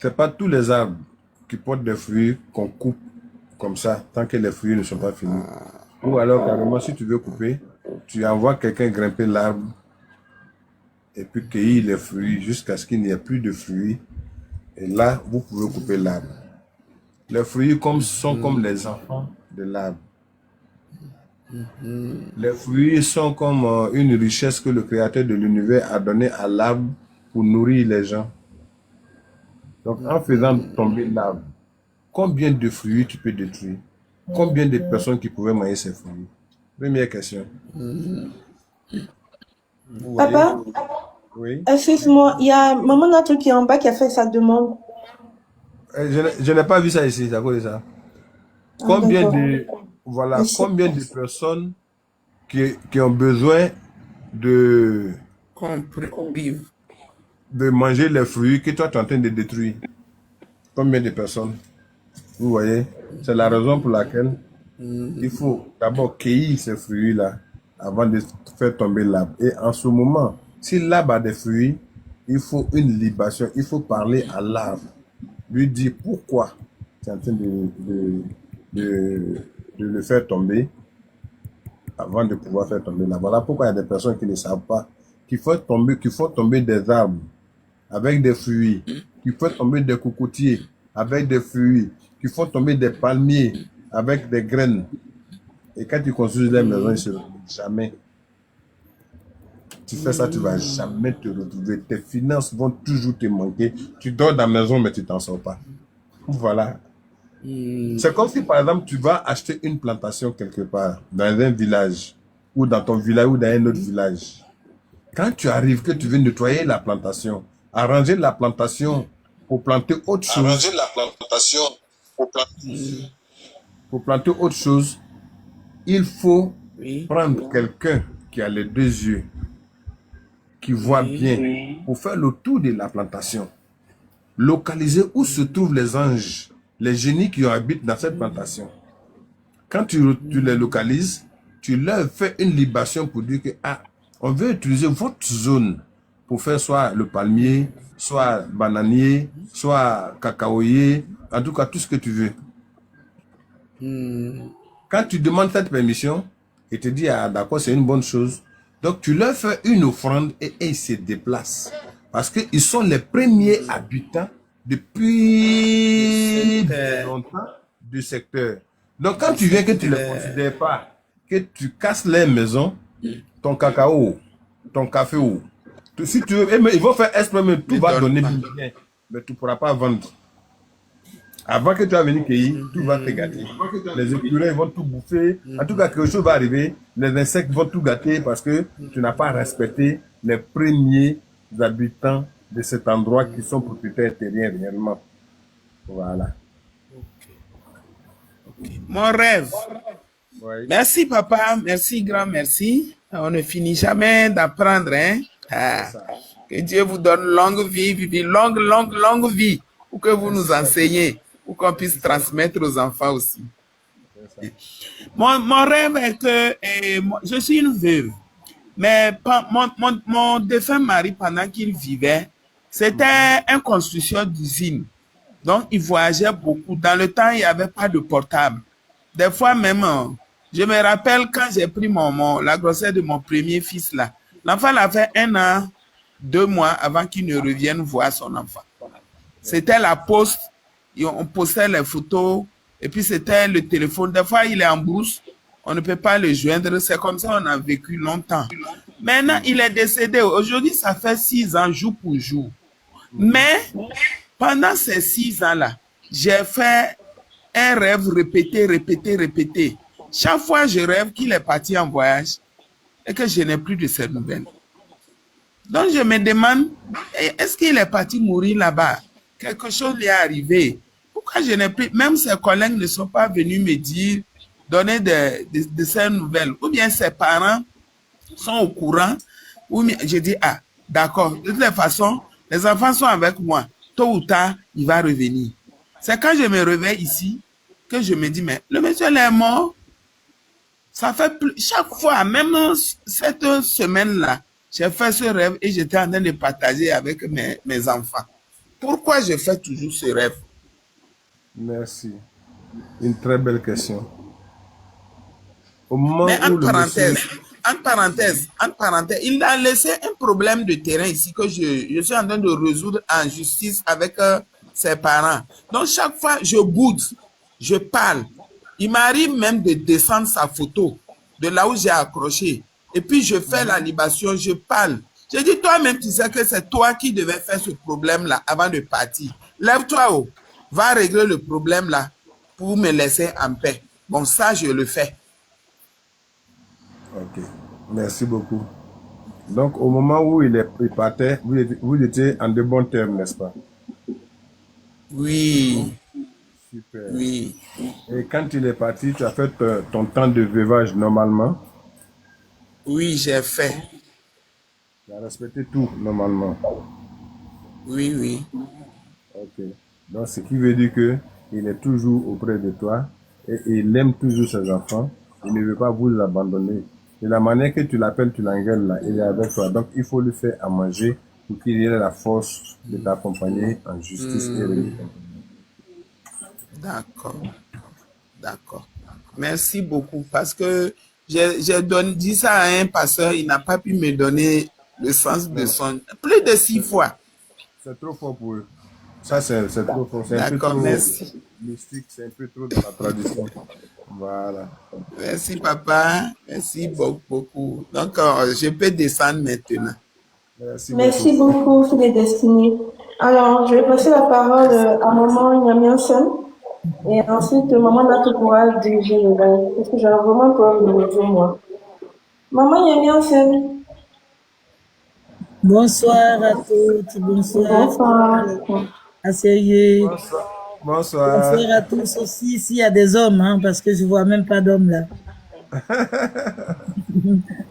Ce n'est pas tous les arbres qui portent des fruits qu'on coupe comme ça, tant que les fruits ne sont pas finis. Ou alors, carrément, si tu veux couper, tu envoies quelqu'un grimper l'arbre et puis cueillir les fruits jusqu'à ce qu'il n'y ait plus de fruits. Et là, vous pouvez couper l'arbre. Les fruits sont comme les enfants de l'arbre. Les fruits sont comme une richesse que le Créateur de l'univers a donnée à l'arbre pour nourrir les gens. Donc, en faisant tomber l'arbre, combien de fruits tu peux détruire? Combien de personnes qui pouvaient manger ces fruits? Première question. Vous voyez? Papa, Oui. excuse-moi, il y a maman notre qui est en bas qui a fait sa demande. Je n'ai pas vu ça ici, c'est à cause de ça. Ah, Combien d'accord. de, voilà, Merci. combien de personnes qui ont besoin de Qu'on prive. manger les fruits que toi tu es en train de détruire? Combien de personnes? Vous voyez, c'est la raison pour laquelle il faut d'abord cueillir ces fruits-là avant de faire tomber l'arbre. Et en ce moment, si l'arbre a des fruits, il faut une libation. Il faut parler à l'arbre. Lui dire pourquoi tu es en train de le faire tomber avant de pouvoir faire tomber l'arbre. Voilà pourquoi il y a des personnes qui ne savent pas qu'il faut tomber des arbres avec des fruits, qu'il faut tomber des cocotiers avec des fruits, qu'il faut tomber des palmiers avec des graines. Et quand tu construis les maisons, ils ne se retrouvent jamais. Tu fais ça, tu ne vas jamais te retrouver. Tes finances vont toujours te manquer. Tu dors dans la maison, mais tu ne t'en sors pas. Voilà. C'est comme si, par exemple, tu vas acheter une plantation quelque part, dans un village, ou dans ton village, ou dans un autre village. Quand tu arrives, que tu veux nettoyer la plantation, arranger la plantation pour planter autre chose. Arranger la plantation pour planter autre chose, il faut prendre quelqu'un qui a les deux yeux, qui voit bien, pour faire le tour de la plantation. Localiser où se trouvent les anges, les génies qui habitent dans cette plantation. Quand tu les localises, tu leur fais une libation pour dire que on veut utiliser votre zone pour faire soit le palmier, soit bananier, soit cacaoyer, en tout cas tout ce que tu veux. Quand tu demandes cette permission, ils te disent d'accord, c'est une bonne chose. Donc tu leur fais une offrande et ils se déplacent. Parce qu'ils sont les premiers habitants depuis longtemps du secteur. Donc quand tu viens que tu ne les considères pas, que tu casses les maisons, ton cacao, ton café, si tu veux, ils vont faire exprès, mais tout va donner bien, mais tu ne pourras pas vendre. Avant que tu vas venir cueillir, tout va te gâter. Les écureuils vont tout bouffer. En tout cas, quelque chose va arriver. Les insectes vont tout gâter parce que tu n'as pas respecté les premiers habitants de cet endroit qui sont propriétaires terriens réellement. Voilà. Mon rêve. Oui. Merci, papa. Merci, grand merci. On ne finit jamais d'apprendre, hein. Que Dieu vous donne longue vie, longue vie, pour que vous nous enseignez, pour qu'on puisse transmettre aux enfants aussi. Mon rêve est que je suis une veuve, mais mon défunt mari, pendant qu'il vivait, c'était un constructeur d'usine. Donc, il voyageait beaucoup. Dans le temps, il n'y avait pas de portable. Des fois même, je me rappelle quand j'ai pris la grossesse de mon premier fils là. L'enfant a fait 1 an, 2 mois avant qu'il ne revienne voir son enfant. C'était la poste, on postait les photos, et puis c'était le téléphone. Des fois, il est en brousse, on ne peut pas le joindre. C'est comme ça on a vécu longtemps. Maintenant, il est décédé. Aujourd'hui, ça fait 6 ans, jour pour jour. Mais, pendant ces 6 ans-là, j'ai fait un rêve répété. Chaque fois, je rêve qu'il est parti en voyage et que je n'ai plus de ses nouvelles. Donc, je me demande, est-ce qu'il est parti mourir là-bas? Quelque chose lui est arrivé. Pourquoi je n'ai plus... Même ses collègues ne sont pas venus me dire, donner de ses nouvelles. Ou bien ses parents sont au courant. Ou bien, je dis, d'accord. De toute façon, les enfants sont avec moi. Tôt ou tard, il va revenir. C'est quand je me réveille ici que je me dis, mais le monsieur est mort. Ça fait plus... Chaque fois, même cette semaine-là, j'ai fait ce rêve et j'étais en train de partager avec mes enfants. Pourquoi je fais toujours ce rêve? Merci. Une très belle question. Au moment Mais où entre parenthèses, il a laissé un problème de terrain ici que je suis en train de résoudre en justice avec ses parents. Donc chaque fois, je boude, je parle. Il m'arrive même de descendre sa photo de là où j'ai accroché. Et puis je fais la libation, je parle. Je dis, toi-même, tu sais que c'est toi qui devais faire ce problème-là avant de partir. Lève-toi, va régler le problème-là pour me laisser en paix. Bon, ça, je le fais. Ok, merci beaucoup. Donc, au moment où il partait, vous étiez en de bons termes, n'est-ce pas? Oui. Super. Oui. Et quand il est parti, tu as fait ton temps de veuvage normalement? Oui, j'ai fait. Tu as respecté tout normalement? Oui. Ok. Donc, ce qui veut dire que il est toujours auprès de toi et il aime toujours ses enfants. Il ne veut pas vous abandonner. De la manière que tu l'appelles, tu l'engueules là, il est avec toi. Donc, il faut lui faire à manger pour qu'il ait la force de t'accompagner en justice et religion. D'accord, d'accord. Merci beaucoup parce que dit ça à un pasteur, il n'a pas pu me donner le sens de son... Plus de 6 fois. C'est trop fort pour eux. Ça, c'est trop fort. C'est un peu D'accord, trop merci. mystique, c'est un peu trop dans la tradition. Voilà. Merci papa, merci beaucoup. Donc, je peux descendre maintenant. Merci Merci beaucoup. beaucoup, Fille Destinée. Alors, je vais passer la parole à maman Nyamiansen. Et ensuite, maman Natou pourra diriger le live. Parce que j'ai vraiment peur de le dire, moi. Maman Nyamiansen. Bonsoir à toutes, bonsoir Bonsoir. Asseyez. Bonsoir. Bonsoir. Bonsoir à tous aussi, s'il y a des hommes, hein, parce que je vois même pas d'hommes là.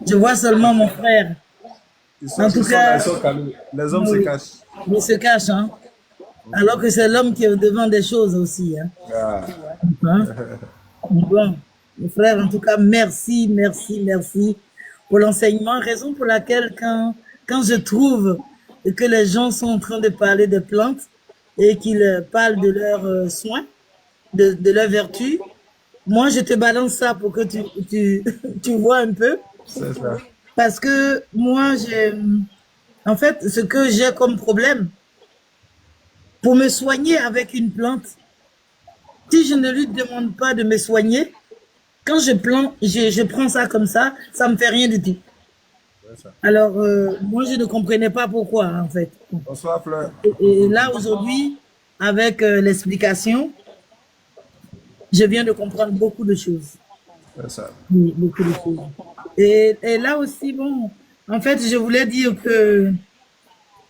Je vois seulement mon frère. En tout cas, les hommes se oui, cachent. ils se cachent, hein, alors que c'est l'homme qui est au devant des choses aussi. Hein. Ah. Hein? Bon, mon frère, en tout cas, merci, merci, merci pour l'enseignement. Raison pour laquelle quand je trouve que les gens sont en train de parler des plantes et qu'ils parlent de leurs soins, de leurs vertus, moi, je te balance ça pour que tu vois un peu. C'est ça. Parce que moi, en fait, ce que j'ai comme problème, pour me soigner avec une plante, si je ne lui demande pas de me soigner, quand je prends ça comme ça me fait rien du tout. Alors, moi, je ne comprenais pas pourquoi, en fait. Bonsoir, Fleur. Et là, aujourd'hui, avec l'explication, je viens de comprendre beaucoup de choses. C'est ça. Oui, beaucoup de choses. Et là aussi, bon, en fait, je voulais dire que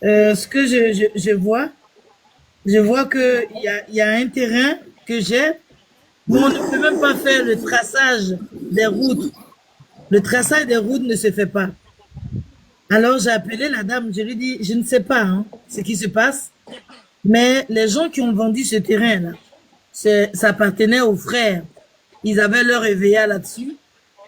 ce que je vois qu'il y a un terrain que j'ai où on ne peut même pas faire le traçage des routes. Le traçage des routes ne se fait pas. Alors j'ai appelé la dame, je lui ai dit, je ne sais pas hein, ce qui se passe, mais les gens qui ont vendu ce terrain-là, ça appartenait aux frères. Ils avaient leur EVA là-dessus,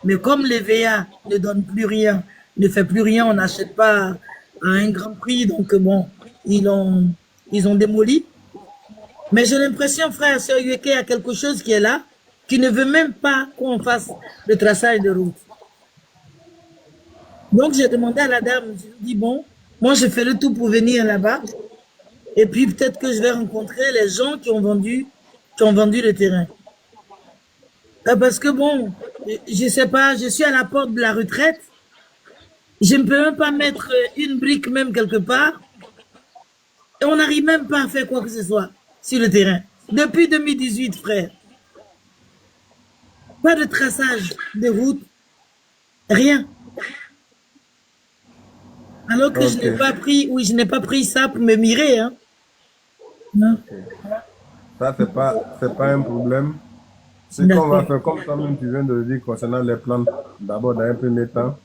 mais comme l'EVA ne donne plus rien, ne fait plus rien, on n'achète pas à un grand prix, donc bon, ils ont démoli. Mais j'ai l'impression, frère, Sœur Yueke, il y a quelque chose qui est là, qui ne veut même pas qu'on fasse le traçage de route. Donc j'ai demandé à la dame, je lui ai dit, bon, moi je fais le tout pour venir là-bas, et puis peut-être que je vais rencontrer les gens qui ont vendu le terrain. Parce que bon, je sais pas, je suis à la porte de la retraite, je ne peux même pas mettre une brique même quelque part, et on n'arrive même pas à faire quoi que ce soit sur le terrain. Depuis 2018, frère. Pas de traçage de route, rien. Alors que je n'ai pas pris ça pour me mirer, hein. Non. Ça, c'est pas un problème. Ce qu'on va faire, comme toi-même tu viens de le dire concernant les plantes, d'abord dans un premier temps,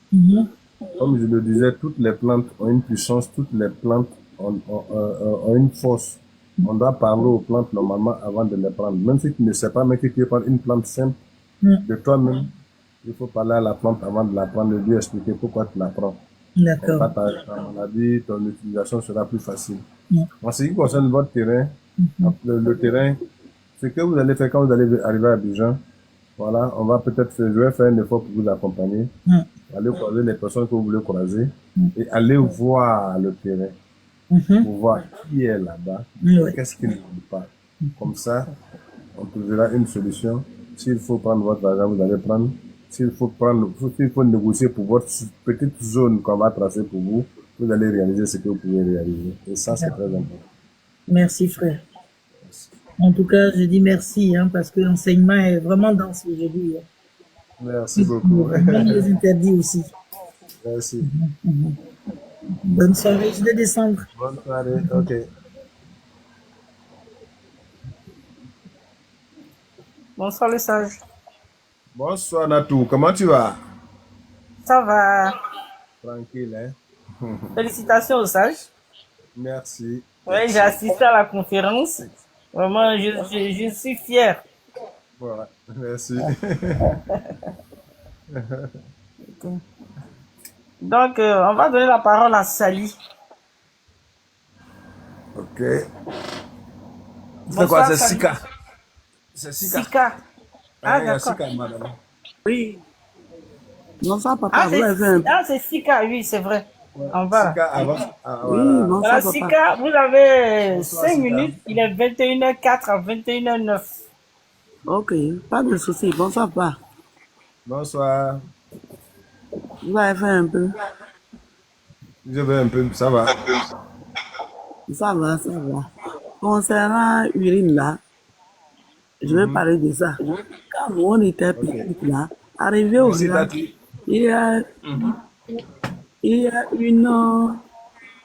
comme je le disais, toutes les plantes ont une puissance, toutes les plantes ont une force. On doit parler aux plantes normalement avant de les prendre. Même si tu ne sais pas, mais que tu veux prendre une plante simple de toi-même, il faut parler à la plante avant de la prendre et lui expliquer pourquoi tu la prends. D'accord. Ta maladie, ton utilisation sera plus facile. En ce qui concerne votre terrain, le terrain, ce que vous allez faire quand vous allez arriver à Abidjan, voilà, on va peut-être faire, je vais faire un effort pour vous accompagner, aller croiser les personnes que vous voulez croiser et aller voir le terrain pour voir qui est là-bas, qu'est-ce qu'il ne veut pas. Comme ça, on trouvera une solution. S'il faut prendre votre argent, vous allez prendre. S'il faut négocier pour votre petite zone qu'on va tracer pour vous, vous allez réaliser ce que vous pouvez réaliser. Et ça, c'est très important. Merci, frère. En tout cas, je dis merci, hein, parce que l'enseignement est vraiment dense aujourd'hui. Hein. Merci beaucoup. Même les interdits aussi. Merci. Bonne soirée, je vais descendre. Bonne soirée, ok. Bonsoir le sage. Bonsoir Natou, comment tu vas? Ça va. Tranquille, hein? Félicitations au sage. Merci. Oui, j'ai assisté à la conférence. Vraiment, je suis fier. Voilà, merci. Donc, on va donner la parole à Sally. Ok. C'est quoi, Bonsoir, c'est Sally. Sika? C'est Sika. Sika. Ah, Il y a d'accord. Sika, madame. Oui. Bonsoir, papa. Ah, Vous avez fait un... c'est Sika, oui, c'est vrai. En bas. Sika avant. Ah, Oui, voilà. bonsoir, Voilà, papa. Sika, vous avez Bonsoir, 5 Sika. minutes. Il est 21h04 à 21h09. Ok, pas de souci. Bonsoir, papa. Bonsoir. Vous avez fait un peu. Je vais un peu, ça va. Ça va, ça va. Concernant urine, là, je vais parler de ça. Quand nous, on était petits, là, arrivé au Merci, village, Tati. il y a, il y a une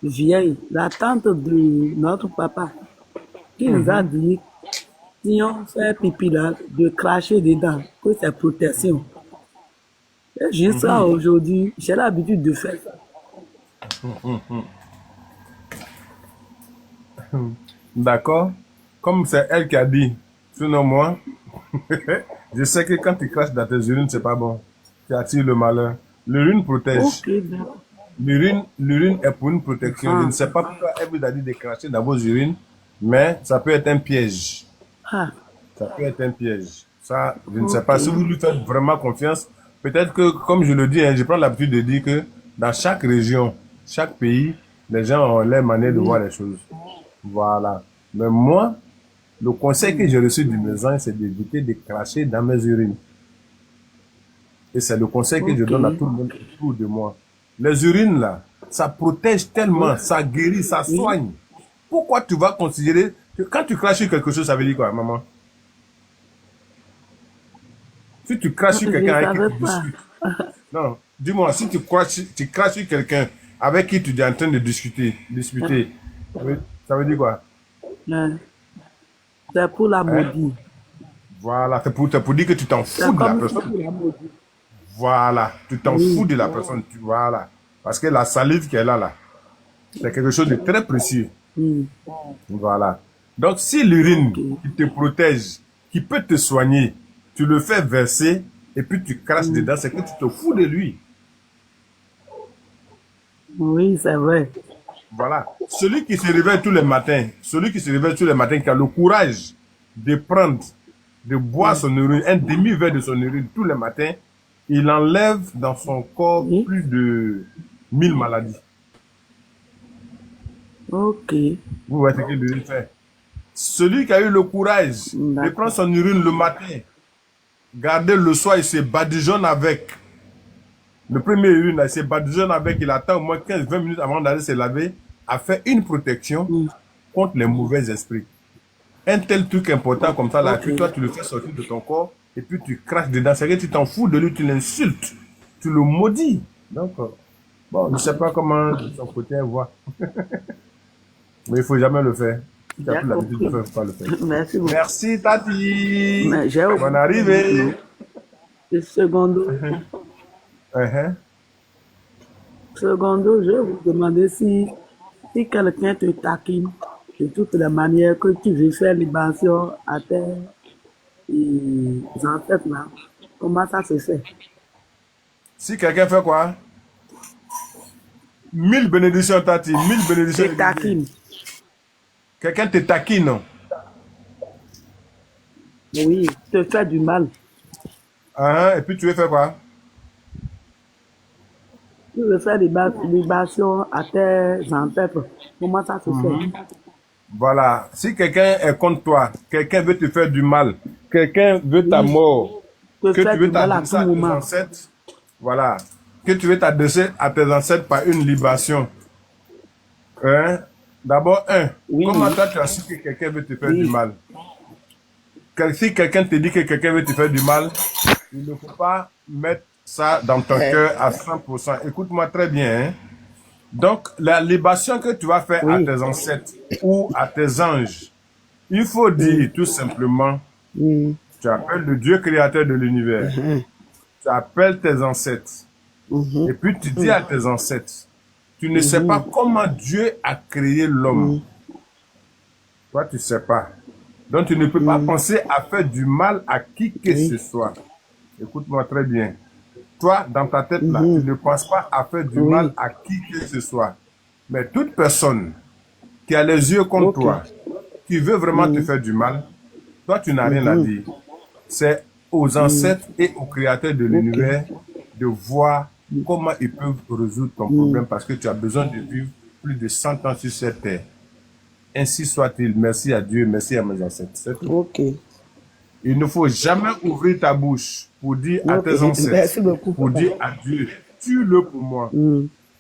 vieille, la tante de notre papa, qui nous a dit, si on fait pipi là, de cracher dedans, que c'est protection. Et jusqu'à aujourd'hui, j'ai l'habitude de faire ça. D'accord. Comme c'est elle qui a dit, sinon moi, je sais que quand tu craches dans tes urines, c'est pas bon. Tu attires le malheur. L'urine protège. Ok, d'accord. L'urine est pour une protection. Je Ah. ne sais pas pourquoi elle vous a dit de cracher dans vos urines, mais ça peut être un piège. Ah, Ça peut être un piège. Ça, je ne sais pas. ok. Si vous lui faites vraiment confiance, peut-être que, comme je le dis, hein, je prends l'habitude de dire que dans chaque région, chaque pays, les gens ont leur manière de voir les choses. Voilà. Mais moi, le conseil que j'ai reçu du médecin, c'est d'éviter de cracher dans mes urines. Et c'est le conseil que je Ok. donne à tout le monde autour de moi. Les urines, là, ça protège tellement, ça guérit, ça soigne. Pourquoi tu vas considérer que quand tu craches sur quelque chose, ça veut dire quoi, maman? Si tu craches sur Je quelqu'un avec savais qui tu pas. discutes. Non, dis-moi, si tu craches sur quelqu'un avec qui tu es en train de discuter, ça veut dire quoi? Hein, c'est pour la Hein? maudire. Voilà, c'est pour dire que tu t'en C'est fous de la comme si personne. pour la maudire. Voilà, tu t'en Oui. fous de la personne. Voilà. Parce que la salive qu'elle a là, c'est quelque chose de très précieux. Hmm. Voilà. Donc, si l'urine Ok. qui te protège, qui peut te soigner, tu le fais verser et puis tu craches dedans, c'est que tu te fous de lui. Oui, c'est vrai. Voilà. Celui qui se réveille tous les matins, qui a le courage de prendre, de boire son urine, un demi-verre de son urine tous les matins, il enlève dans son corps Oui. plus de 1000 maladies. Ok. Vous voyez ce que l'urine fait. Celui qui a eu le courage de D'accord. prendre son urine le matin, garder le soir, il se badigeonne avec. Le premier urine, là, il se badigeonne avec, il attend au moins 15-20 minutes avant d'aller se laver, a fait une protection contre les mauvais esprits. Un tel truc important comme ça, là, Ok. puis toi, tu le fais sortir de ton corps, et puis tu craches dedans. C'est que tu t'en fous de lui, tu l'insultes, tu le maudis. Donc, bon, je ne sais pas comment de son côté elle voit. Mais il ne faut jamais le faire. Si tu n'as J'ai plus l'habitude de le faire, il ne compris. faut pas le faire. Merci beaucoup. Merci, Tati. Mais j'ai Bonne arrivée. oublié. Secondo, secondo, je vais vous demander si quelqu'un te taquine de toutes les manières que tu veux faire libération à tes ancêtres là, comment ça se fait? Si quelqu'un fait quoi? 1000 bénédictions, Tati. 1000 bénédictions. Te taquine. Quelqu'un te taquine, non? Oui, te fait du mal. Et puis tu veux faire quoi? Tu veux faire libération à tes ancêtres. Comment ça se fait? Voilà. Si quelqu'un est contre toi, quelqu'un veut te faire du mal, quelqu'un veut ta mort, Te que faire tu veux du mal à t'adresser tout à tes moment. ancêtres, voilà. Que tu veux t'adresser à tes ancêtres par une libation. D'abord, Oui. comment toi tu as su que quelqu'un veut te faire Oui. du mal? Si quelqu'un te dit que quelqu'un veut te faire du mal, il ne faut pas mettre ça dans ton cœur à 100%. Écoute-moi très bien. Hein. Donc, la libation que tu vas faire à Oui. tes ancêtres ou à tes anges, il faut dire tout simplement, Mm. tu appelles le Dieu créateur de l'univers, tu appelles tes ancêtres, et puis tu dis à tes ancêtres, tu ne sais pas comment Dieu a créé l'homme. Toi, tu ne sais pas. Donc, tu ne peux pas penser à faire du mal à qui que ce soit. Écoute-moi très bien. Toi, dans ta tête, là, tu ne penses pas à faire du mal à qui que ce soit. Mais toute personne qui a les yeux contre toi, qui veut vraiment te faire du mal, toi, tu n'as rien à dire. C'est aux ancêtres et aux créateurs de l'univers de voir comment ils peuvent résoudre ton problème parce que tu as besoin de vivre plus de 100 ans sur cette terre. Ainsi soit-il. Merci à Dieu, merci à mes ancêtres. C'est tout. Ok. Il ne faut jamais ouvrir ta bouche pour dire à tes ancêtres, Merci beaucoup, pour papa. dire à Dieu, tue-le pour moi,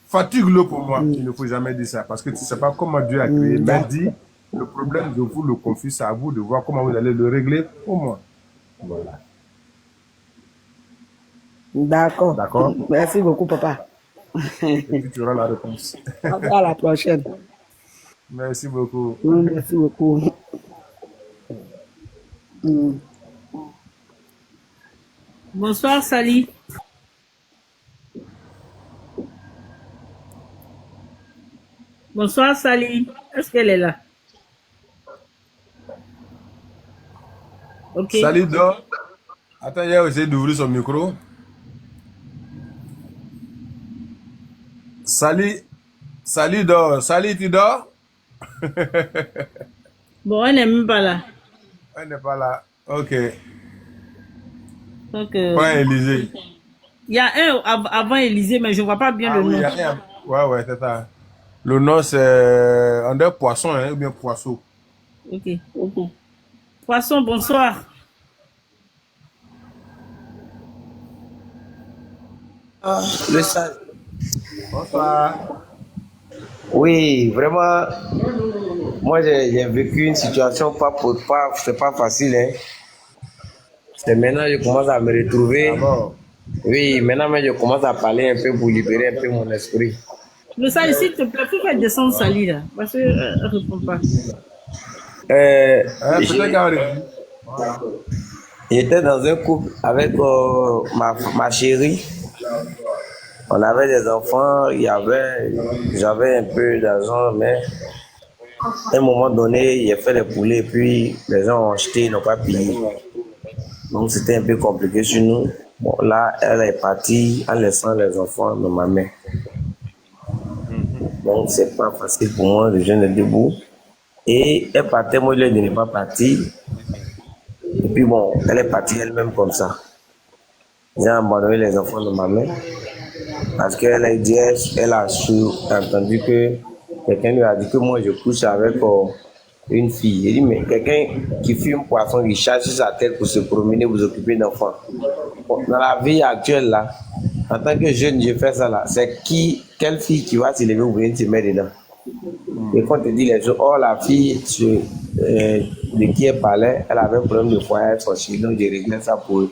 fatigue-le pour moi. Il ne faut jamais dire ça parce que tu ne sais pas comment Dieu a créé. Mais dis, le problème, je vous le confie, c'est à vous de voir comment vous allez le régler pour moi. Voilà. D'accord. D'accord. Merci beaucoup, papa. Et puis tu auras la réponse. À la prochaine. Merci beaucoup. Merci beaucoup. Bonsoir, Sally. Bonsoir, Sally. Est-ce qu'elle est là? Ok. Salut, dors. Attends, il a essayé d'ouvrir son micro. Salut, salut, dors. Salut, tu dors? Bon, elle n'est même pas là. Elle n'est pas là. Ok. Donc, Prends Élysée. il y a un avant Élysée, mais je ne vois pas bien Ah le oui, nom. il y a un. Ouais, ouais, c'est ça. Le nom, c'est André Poisson, hein, ou bien Poisson. Ok. Poisson, bonsoir. Le sale. Bonsoir. Oui, vraiment, moi j'ai vécu une situation c'est pas facile. Hein. C'est maintenant que je commence à me retrouver. D'abord, Oui, maintenant je commence à parler un peu pour libérer un peu mon esprit. Le Sali, s'il te plaît, faut faire descendre Sali là. Parce qu'elle ne répond pas. peut-être J'ai- qu'elle va revenir. J'étais dans un couple avec ma chérie. On avait des enfants, j'avais un peu d'argent, mais à un moment donné, il a fait les poulets, puis les gens ont acheté, ils n'ont pas payé. Donc c'était un peu compliqué sur nous. Bon, là, elle est partie en laissant les enfants dans ma main. Donc c'est pas facile pour moi de jeûner debout. Et elle partait, moi je lui ai dit de ne pas partir. Et puis bon, elle est partie elle-même comme ça. J'ai abandonné les enfants dans ma main. Parce qu'elle a dit, elle a entendu que quelqu'un lui a dit que moi je couche avec une fille. Il dit, mais quelqu'un qui fume poisson, qui charge sur sa tête pour se promener, vous occuper d'enfants. Bon, dans la vie actuelle, là, en tant que jeune, je fais ça là. C'est quelle fille qui va se lever ou bien se mettre dedans. Et quand on te dit les choses, oh la fille de qui elle parlait, elle avait un problème de foyer, elle sortit, donc j'ai réglé ça pour eux.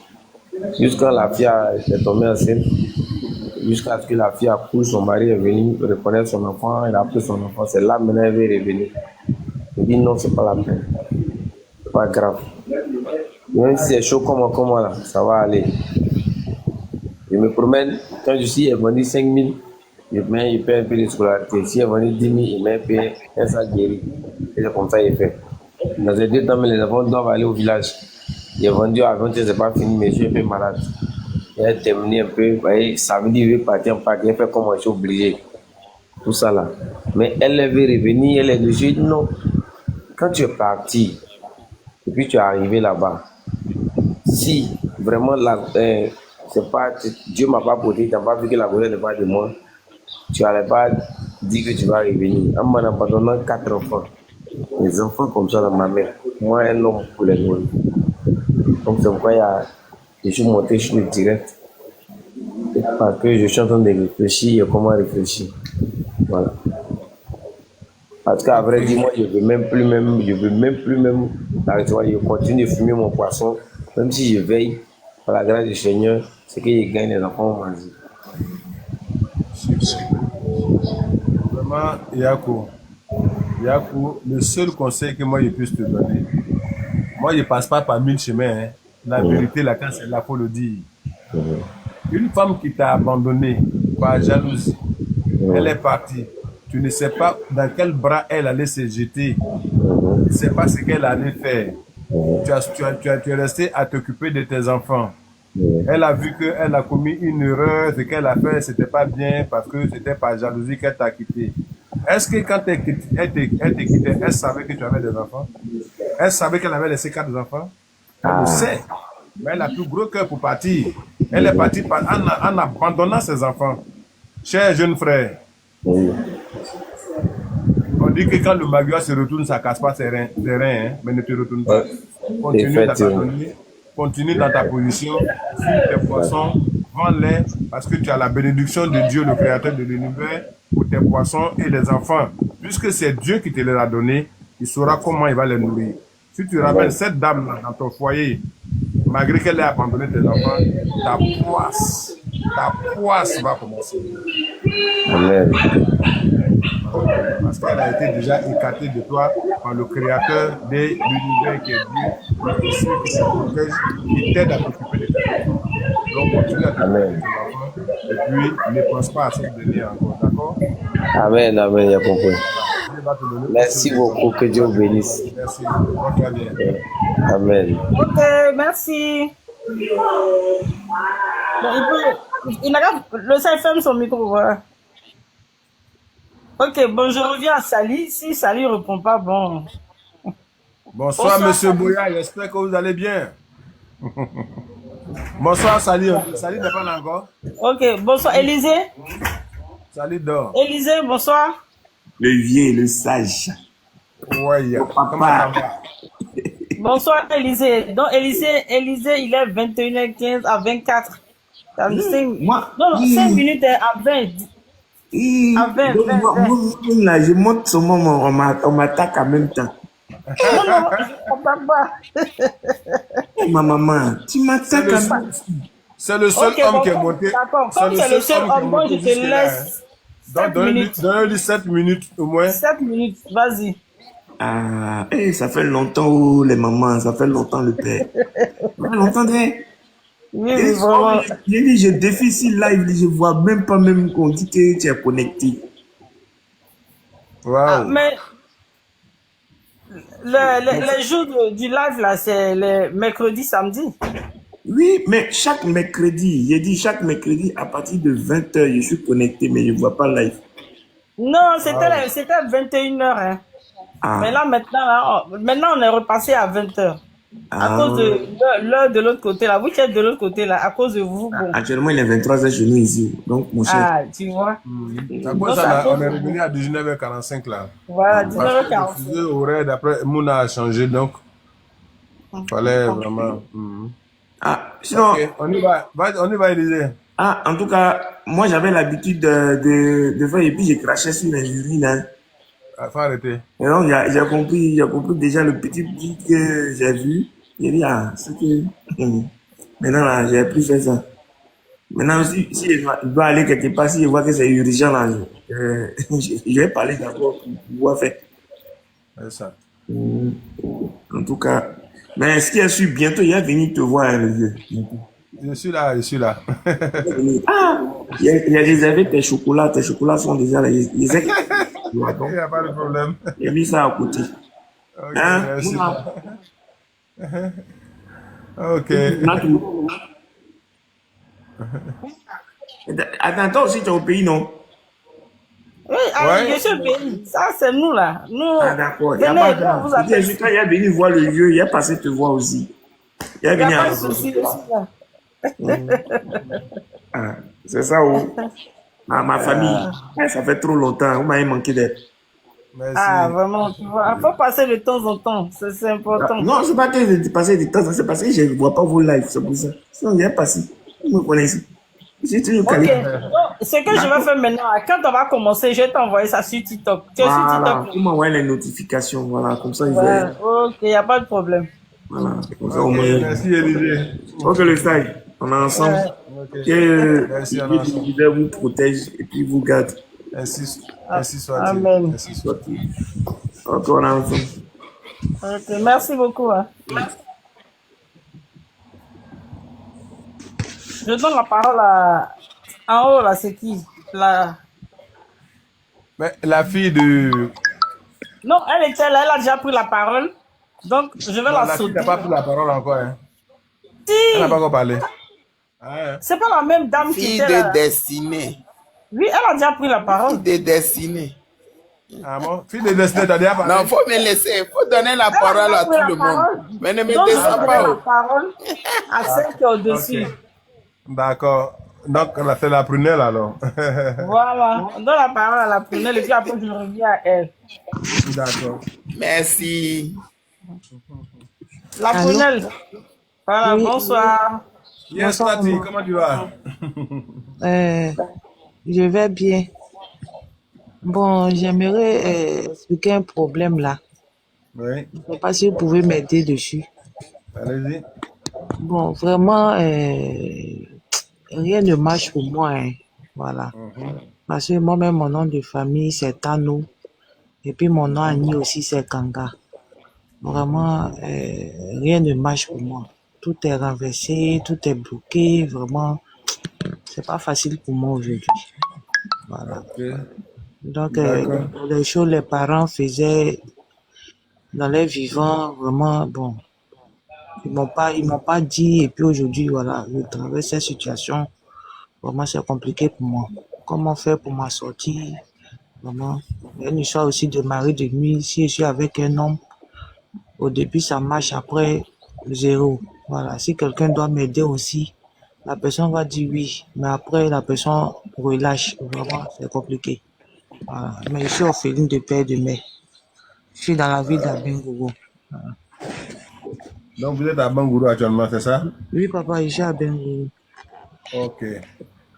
Jusqu'à la fille est tombée enceinte. Jusqu'à ce que la fille accouche, son mari est venu reconnaître son enfant, il a pris son enfant, c'est là maintenant elle veut revenir. Il dit non, c'est pas la peine, c'est pas grave. Même si c'est chaud comme moi là, ça va aller. Je me promène, quand je suis venu 5 000, je paie un peu de scolarité. Si elle est venue 10 000, il m'a payé un sac guéri. Et c'est comme ça qu'il fait. Dans ces 2 temps, les enfants doivent aller au village. J'ai vendu avant que c'est pas fini, mais je suis un peu malade. Elle a terminé un peu, vous voyez, samedi, il veut partir en parc, elle fait comme je suis obligé. Tout ça là. Mais elle veut revenir, elle est de jeu. Non. Quand tu es parti, et puis tu es arrivé là-bas, si vraiment c'est pas, Dieu m'a pas porté, tu n'as pas vu que la volée n'est pas de moi, tu n'allais pas dire que tu vas revenir. En m'en abandonnant 4 enfants. Les enfants comme ça dans ma mère. Moi, un homme pour les nourrir. Donc c'est pourquoi je suis monté sur le direct. Parce que je suis en train de réfléchir et comment réfléchir. Voilà. Parce qu'à vrai dire, moi, je veux même plus je continue de fumer mon poisson, même si je veille, par la grâce du Seigneur, c'est que je gagne les enfants au manger. Vraiment, Yakou, le seul conseil que moi je puisse te donner, moi je ne passe pas par 1000 chemins. Hein. La vérité, là, quand c'est là, il faut le dire. Une femme qui t'a abandonné par jalousie, elle est partie. Tu ne sais pas dans quel bras elle allait se jeter. Tu ne sais pas ce qu'elle allait faire. Tu es resté à t'occuper de tes enfants. Elle a vu qu'elle a commis une erreur, ce qu'elle a fait, c'était pas bien parce que c'était par jalousie qu'elle t'a quitté. Est-ce que quand elle t'est quittée, elle savait que tu avais des enfants? Elle savait qu'elle avait laissé 4 enfants? Elle le sait. Mais elle a plus gros cœur pour partir. Elle est partie en abandonnant ses enfants. Cher jeune frère, Oui. on dit que quand le magua se retourne, ça casse pas ses reins, hein, mais ne te retourne pas. Effectivement. Continue dans ta position, fuis tes poissons, vends-les, parce que tu as la bénédiction de Dieu, le créateur de l'univers, pour tes poissons et les enfants. Puisque c'est Dieu qui te les a donnés, il saura comment il va les nourrir. Si tu ramènes cette dame dans ton foyer, malgré qu'elle ait abandonné tes enfants, ta poisse va commencer. Amen. Parce qu'elle a été déjà écartée de toi par le créateur de l'univers qui est Dieu, qui suit, qui te protège, qui t'aide à t'occuper de tes enfants. Donc continue à t'occuper de tes enfants et puis ne pense pas à cette dernière encore, d'accord? Amen, amen, j'ai compris. Dieu va te donner Merci beaucoup, que Dieu vous bénisse. Merci. Porte-toi bien. Amen. Ok, merci. Bon, il n'a qu'à- le seul ferme son micro, voilà. Ok, bon, je reviens à Sally. Si Sally ne répond pas, bon. Bonsoir, monsieur Boya, j'espère que vous allez bien. Bonsoir, Sali. Sali n'est pas là encore. Ok, bonsoir, Élisée. Sali dort. Élisée, bonsoir. Le vieux, le sage. Ouais, comment ça va? Bonsoir, Élisée. Donc, Élisée, il est 21h15 à 24. Ça me semble- Moi, non, 5 minutes à 20. À 20, donc, 20, moi, 20. là, je monte sur moment, on m'attaque en même temps. Non, non, je ne comprends pas. Eh, ma maman, tu m'attaques en même temps. C'est le seul Ok, homme bon, qui est monté. d'accord. Comme c'est le seul homme, moi, je te laisse Donc, 7 minutes. donne-lui 7 minutes au moins. 7 minutes, vas-y. Ah, ça fait longtemps, oh, les mamans, ça fait longtemps le père. Ça fait longtemps, hein. Oui, Et oui, vraiment. j'ai dit, je défie si live, je vois même pas même qu'on dit que tu es connecté. Ah, Waouh. mais les jours du live, là, c'est les mercredis, samedi. Oui, mais chaque mercredi, j'ai dit chaque mercredi à partir de 20h, je suis connecté, mais je ne vois pas live. Non, c'était 21h. Hein. Ah, Mais là, maintenant, on est repassé à 20h. À cause de l'heure de l'autre côté, là. Vous qui êtes de l'autre côté, là, à cause de vous. Bon. Actuellement, il est 23h chez nous ici. Donc, mon cher. Ah, tu vois. À cause ça, là, on est revenu à 19h45 là. Voilà, Parce que le 19h45. fuseau horaire d'après Mouna a changé, donc il fallait vraiment. Ah, sinon, Ok, on y va. On y va, Élisée. en tout cas, moi, j'avais l'habitude de faire, et puis j'ai craché sur les urines. Hein. Faut arrêter. Et donc, j'ai compris déjà le petit petit que j'ai vu. J'ai dit, c'est que. Maintenant, là, j'ai plus fait ça. Maintenant, si je dois aller quelque part, si je vois que c'est urgent, là, je vais parler d'abord pour pouvoir faire. C'est ça. En tout cas, mais ce qui est sûr, bientôt, il va venir te voir, hein, le vieux. Je suis là, je suis là. Il a réservé tes chocolats sont déjà là. Il Il n'y a pas de problème. a mis ça à côté. Ok, Hein? merci. Ok. Attends, toi aussi, tu es au pays, non? Oui, Ouais. je suis au pays. Ça, c'est nous, là. Nous, Ah, d'accord. Il n'y a venez, pas on vous de appelle. souci. Quand il est venu voir le vieux, il est passé te voir aussi. Il est Il n'y venu a à pas de souci, je suis là. C'est ça, où? Ma famille. Ça fait trop longtemps. Vous m'avez manqué d'être. Merci. Ah, vraiment, tu vois. Il faut passer de temps en temps. C'est important. Non, c'est pas que de passer du temps, c'est parce que je ne vois pas vos lives, c'est pour ça. Sinon, il est passé. Vous me connaissez. Je suis toujours Ok. calé. Donc, ce que je vais faire maintenant, quand on va commencer, je vais t'envoyer ça sur TikTok. Tu es sur Voilà, TikTok? vous m'envoyez les notifications, voilà, comme ça, il va. Ouais, ok, il n'y a pas de problème. Voilà, comme ça, au Ok, moins. merci, Élisée. Ok, le stage, on est ensemble. Ok. Que Merci, on est Dieu ensemble. divin vous protège et puis vous garde. Ainsi soit-il. Amen. Ainsi soit-il. Ok, on est ensemble. Ok, merci beaucoup. Hein. Je donne la parole à... En haut, là, c'est qui? Mais la fille de. Non, elle était là, elle a déjà pris la parole. Donc, je vais Non, la la fille n'a sauter. pas pris la parole encore. Hein. Elle n'a Si, pas encore parlé. Ah, c'est pas la même dame qui Fille était de là. destinée. Oui, elle a déjà pris la Fille parole. de destinée. ah bon? Fille de destinée, t'as déjà parlé? Non, faut me laisser. Faut donner la Elle a parole déjà à pris tout la le monde. parole. Mais ne me Donc, je vais descends donner pas. la Oh. parole à celle qui est au-dessus. Ok. D'accord. Donc, là, c'est la prunelle alors. Voilà. On donne la parole à la prunelle et puis après, je reviens à elle. D'accord. Merci. La Allô? prunelle. Voilà, Oui, bonsoir. Yes, bonsoir, Tati, maman. comment tu vas? Je vais bien. Bon, j'aimerais expliquer un problème là. Oui, Je ne sais pas si vous pouvez m'aider dessus. allez-y. Bon, vraiment, rien ne marche pour moi, hein. Voilà. Parce que moi-même, mon nom de famille, c'est Tano. Et puis mon nom Annie aussi, c'est Kanga. Vraiment, rien ne marche pour moi. Tout est renversé, tout est bloqué. Vraiment, c'est pas facile pour moi aujourd'hui. Voilà. Ok, Donc, d'accord. les choses les parents faisaient dans les vivants, vraiment, bon, ils m'ont pas dit. Et puis aujourd'hui, voilà, je traverse cette situation. Vraiment, c'est compliqué pour moi. Comment faire pour m'en sortir? Vraiment, il y a une histoire aussi de mari de nuit. Si je suis avec un homme, au début, ça marche, après, zéro. Voilà, si quelqu'un doit m'aider aussi, la personne va dire oui, mais après, la personne relâche. Vraiment, c'est compliqué. Voilà. Mais je suis orpheline de père et de mère. Je suis dans la ville d'Abengogo. Donc, vous êtes à Bangourou actuellement, c'est ça? Oui, papa, je suis à Bengogo. Ok.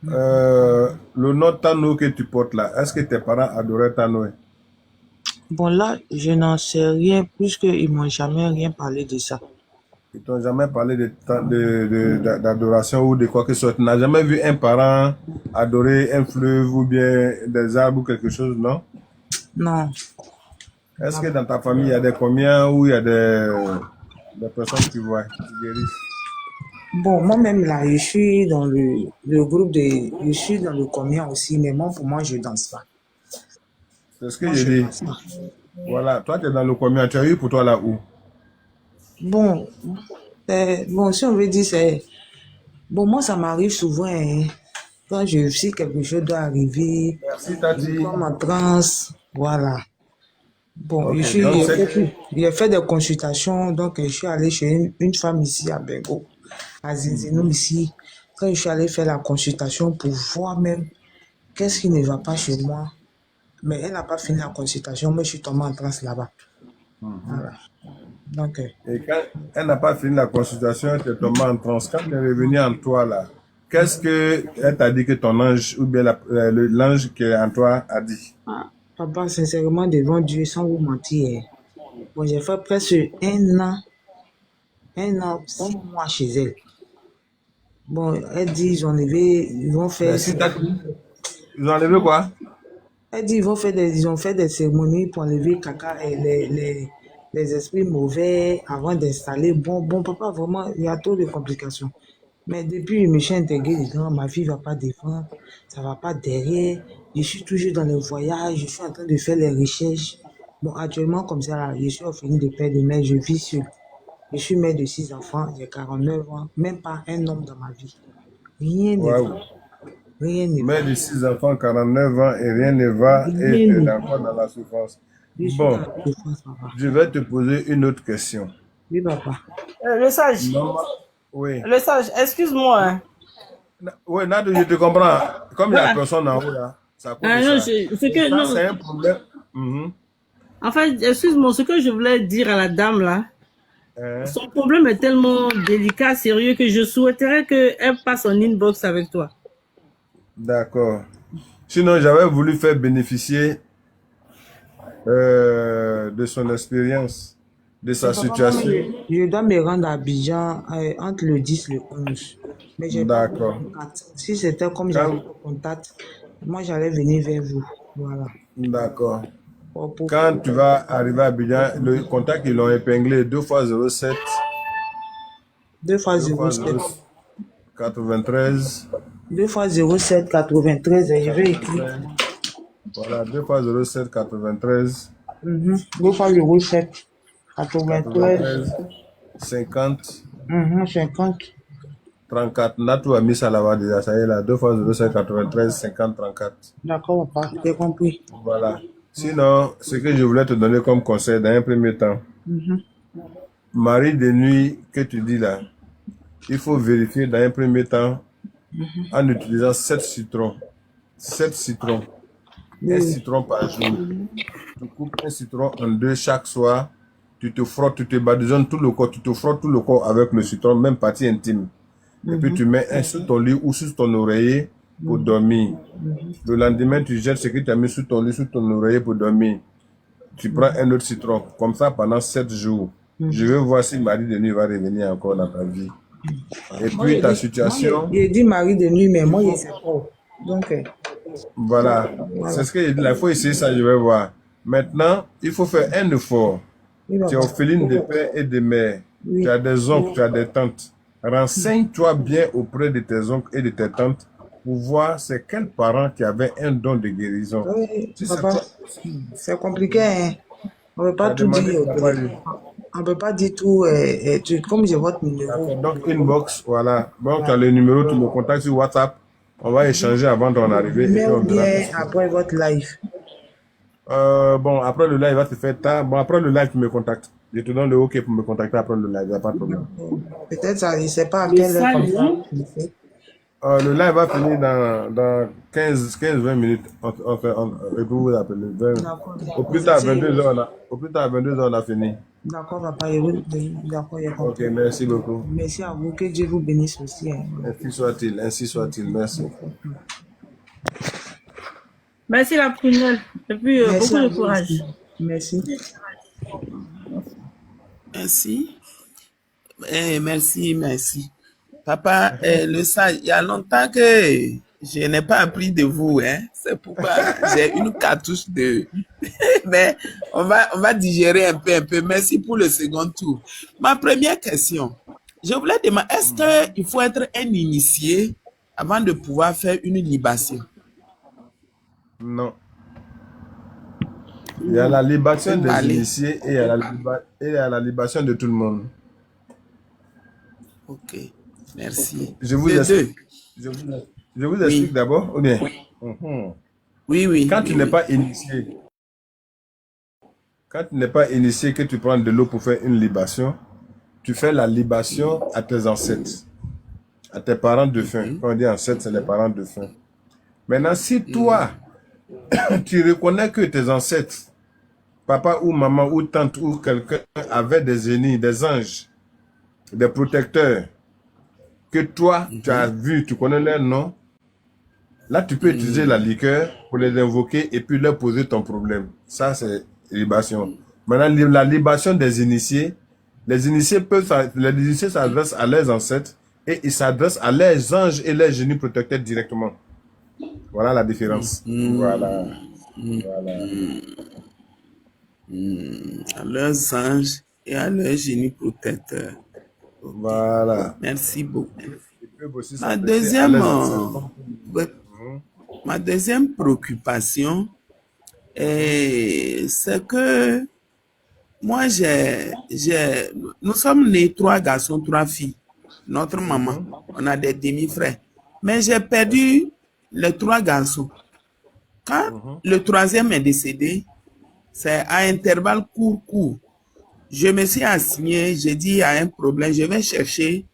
Le nom Tano que tu portes là, est-ce que tes parents adoraient Tano? Bon, là, je n'en sais rien, puisqu'ils m'ont jamais rien parlé de ça. Ils t'ont jamais parlé d'adoration ou de quoi que ce soit. Tu n'as jamais vu un parent adorer un fleuve ou bien des arbres ou quelque chose, non? Non. Est-ce que dans ta famille, il y a des combien ou il y a des personnes qui voient, qui guérissent? Bon, moi-même, là, je suis dans le groupe de... Je suis dans le commun aussi, mais moi, pour moi, je danse pas. C'est ce que Moi, je je dis. danse pas. Voilà, toi, tu es dans le combien? Tu as eu pour toi là où? Bon, bon, si on veut dire, c'est... Bon, moi, ça m'arrive souvent, hein. Quand si quelque chose doit arriver, Merci, je Tati. tombe en transe, voilà. Bon, Ok, donc c'est... j'ai fait des consultations, donc je suis allé chez une femme ici à Bengo, à Zinzino ici. Quand je suis allé faire la consultation pour voir même qu'est-ce qui ne va pas chez moi, mais elle n'a pas fini la consultation, moi je suis tombé en transe là-bas. Voilà. Donc, Et quand elle n'a pas fini la consultation, elle est tombée en transe. Quand elle est revenue en toi là, qu'est-ce que elle t'a dit que ton ange ou bien l'ange qui est en toi a dit? papa, sincèrement, devant Dieu, sans vous mentir, bon, j'ai fait presque un an, 6 mois chez elle. Bon, elle dit, ils vont faire... Merci, Tati. Ils ont enlevé quoi? Elle dit, ils ont fait des cérémonies pour enlever caca et les esprits mauvais avant d'installer. Bon, papa, vraiment, il y a trop de complications. Mais depuis, je me suis intégré dedans, ma vie va pas devant, ça va pas derrière. Je suis toujours dans les voyages, je suis en train de faire les recherches. Bon, actuellement, comme ça, là, je suis orpheline de père et de mère, je vis seule. Je suis mère de 6 enfants, j'ai 49 ans, même pas un homme dans ma vie. Rien ne Waouh. va. Rien ne va. Mère de 6 enfants, 49 ans et rien ne va et Rien tu ne es va. encore dans la souffrance. Je suis Bon, dans la souffrance, papa. je vais te poser une autre question. Oui, papa. Le sage. Normal- Oui. Le sage, excuse-moi. Hein. Oui, Nado, je te comprends. Comme il y a Voilà. personne en haut là, ça cause Ah de non, ça. c'est que, Ça, non. c'est un problème. Mhm. En fait, excuse-moi, ce que je voulais dire à la dame là, Hein? son problème est tellement délicat, sérieux, que je souhaiterais qu'elle passe en inbox avec toi. D'accord. Sinon, j'avais voulu faire bénéficier de son expérience, de sa situation. Je dois me rendre à Abidjan entre le 10 et le 11. Mais j'ai pas de D'accord. contact. Si c'était comme j'avais le contact, moi j'allais venir vers vous. Voilà. D'accord. Pour Quand tu vas arriver à Abidjan, le contact, ils l'ont épinglé 2 fois 07, 2 fois 2 fois 07. 93. 2 fois 07 93, je vais écrire. Voilà, 2 fois 07 93. 2 fois 07 93, 50, 50. 34. Natou a mis ça là-bas déjà. Ça y est là. 2 fois 0, c'est 93, 50, 34. D'accord, papa, j'ai compris. Voilà. Sinon, ce que je voulais te donner comme conseil dans un premier temps, mari de nuit que tu dis là, il faut vérifier dans un premier temps en utilisant 7 citrons. 7 citrons. Un citron par jour. Tu coupes un citron en deux chaque soir. Tu te frottes, tu te badigeonnes tout le corps. Tu te frottes tout le corps avec le citron, même partie intime. Et puis tu mets un sur ton lit ou sur ton oreiller pour dormir. Le lendemain, tu jettes ce que tu as mis sur ton lit, sur ton oreiller pour dormir. Tu prends un autre citron. Comme ça pendant 7 jours. Je vais voir si mari de nuit va revenir encore dans ta vie. Et puis ta situation... Il dit mari de nuit, mais moi, je ne sais pas. Donc... Voilà, c'est ce que je dis là. Il faut essayer ça, je vais voir. Maintenant, il faut faire un effort. Tu es orpheline de père et de mère. Tu as des oncles, tu as des tantes. Renseigne-toi bien auprès de tes oncles et de tes tantes pour voir c'est quels parents qui avaient un don de guérison. Oui, Si papa, c'est compliqué. Hein? On ne peut pas tout dire. On ne peut pas dire tout. Comme j'ai votre numéro. Donc, inbox, voilà. Bon, tu as le numéro, tu me contactes sur WhatsApp. On va échanger avant ton arrivée. Mais ou bien après votre live. Bon, après le live, va te faire tard. Bon, après le live, tu me contactes. Je te donne le OK pour me contacter après le live, il n'y a pas de problème. Peut-être ça, je ne sais pas à quelle heure comme ça. Le live va finir dans 15-20 minutes. Et puis vous appelez. Au plus tard, 22h, on a fini. D'accord, papa. D'accord, il y a Ok, merci beaucoup. Merci à vous. Que Dieu vous bénisse aussi. Hein. Ainsi soit-il, ainsi soit-il. Merci. Merci la prunelle. Et puis beaucoup de courage. Merci. Merci. Merci. Papa, le sage, il y a longtemps que je n'ai pas appris de vous, hein. C'est pourquoi j'ai une cartouche de... Mais on va digérer un peu. Merci pour le second tour. Ma première question, je voulais demander, est-ce qu'il faut être un initié avant de pouvoir faire une libation? Non. Il y a la libation des initiés et il y a la libation de tout le monde. Ok, merci. Je vous explique. Je vous explique d'abord, ou bien? Oui. Quand tu n'es pas initié, que tu prends de l'eau pour faire une libation, tu fais la libation à tes ancêtres, à tes parents de faim. Quand on dit ancêtres, c'est les parents de faim. Maintenant, si toi, tu reconnais que tes ancêtres, papa ou maman ou tante ou quelqu'un avait des ennemis, des anges, des protecteurs, que toi, tu as vu, tu connais leur nom, là, tu peux utiliser la liqueur pour les invoquer et puis leur poser ton problème. Ça, c'est libation. Maintenant, la libation des initiés, les initiés s'adressent à leurs ancêtres et ils s'adressent à leurs anges et leurs génies protecteurs directement. Voilà la différence. Voilà. À leurs anges et à leurs génies protecteurs. Voilà. Merci beaucoup. Ma deuxième préoccupation, c'est que moi, nous sommes nés 3 garçons, 3 filles. Notre maman, on a des demi-frères. Mais j'ai perdu les 3 garçons. Quand le 3e est décédé, c'est à intervalles court. Je me suis assigné, j'ai dit il y a un problème, je vais chercher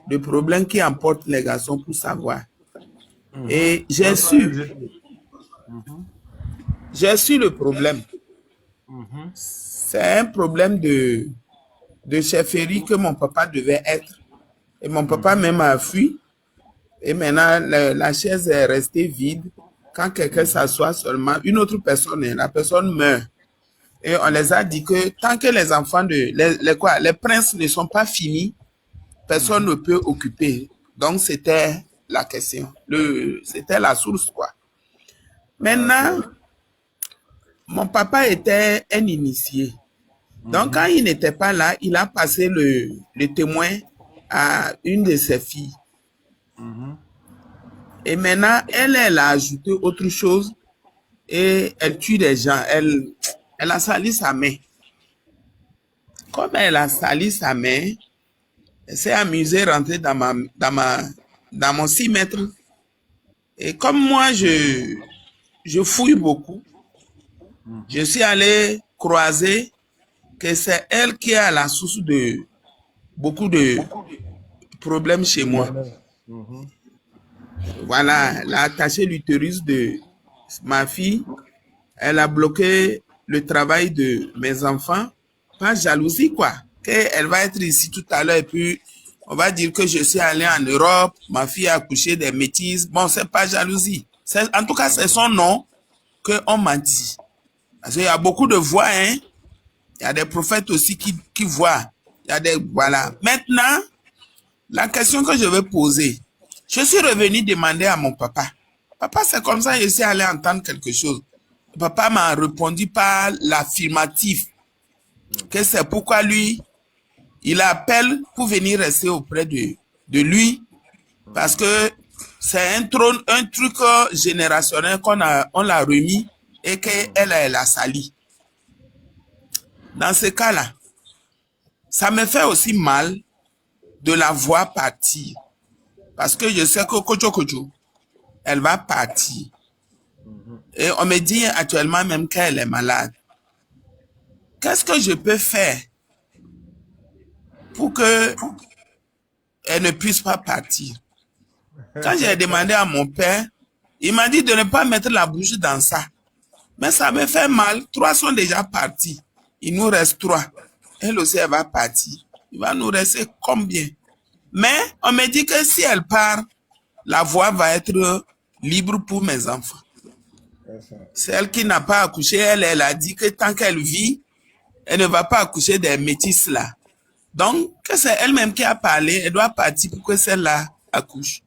le problème qui emporte les garçons pour savoir. Et j'ai su le problème. C'est un problème de chefferie que mon papa devait être. Et mon papa même a fui. Et maintenant, la chaise est restée vide. Quand quelqu'un s'assoit seulement, une autre personne, la personne meurt. Et on les a dit que tant que les enfants les princes ne sont pas finis, personne ne peut occuper. Donc, c'était la question. C'était la source, quoi. Maintenant, mon papa était un initié. Donc, quand il n'était pas là, il a passé le témoin à une de ses filles. Et maintenant, elle a ajouté autre chose et elle tue des gens. Elle a sali sa main. Comme elle a sali sa main, elle s'est amusée à rentrer dans mon 6 mètres. Et comme moi, je fouille beaucoup, je suis allé croiser que c'est elle qui est à la source de beaucoup de problèmes chez moi. Voilà, elle a attaché l'utérus de ma fille. Elle a bloqué le travail de mes enfants. Pas jalousie, quoi. Elle va être ici tout à l'heure et puis on va dire que je suis allé en Europe, ma fille a accouché des métisses. Bon, c'est pas jalousie. En tout cas, c'est son nom qu'on m'a dit. Parce qu'il y a beaucoup de voix, hein. Il y a des prophètes aussi qui voient. Il y a des, voilà. Maintenant, la question que je vais poser, je suis revenu demander à mon papa. Papa, c'est comme ça, je suis allé entendre quelque chose. Papa m'a répondu par l'affirmatif, que c'est pourquoi lui, il appelle pour venir rester auprès de lui, parce que c'est un truc générationnel on l'a remis et qu'elle a sali. Dans ce cas-là, ça me fait aussi mal de la voir partir, parce que je sais que Kocho, elle va partir. Et on me dit actuellement même qu'elle est malade. Qu'est-ce que je peux faire pour qu'elle ne puisse pas partir? Quand j'ai demandé à mon père, il m'a dit de ne pas mettre la bouche dans ça. Mais ça me fait mal. 3 sont déjà partis. Il nous reste 3. Elle aussi, elle va partir. Il va nous rester combien? Mais on me dit que si elle part, la voie va être libre pour mes enfants. Celle qui n'a pas accouché, elle a dit que tant qu'elle vit, elle ne va pas accoucher des métisses là. Donc, que c'est elle-même qui a parlé, elle doit partir pour que celle-là accouche.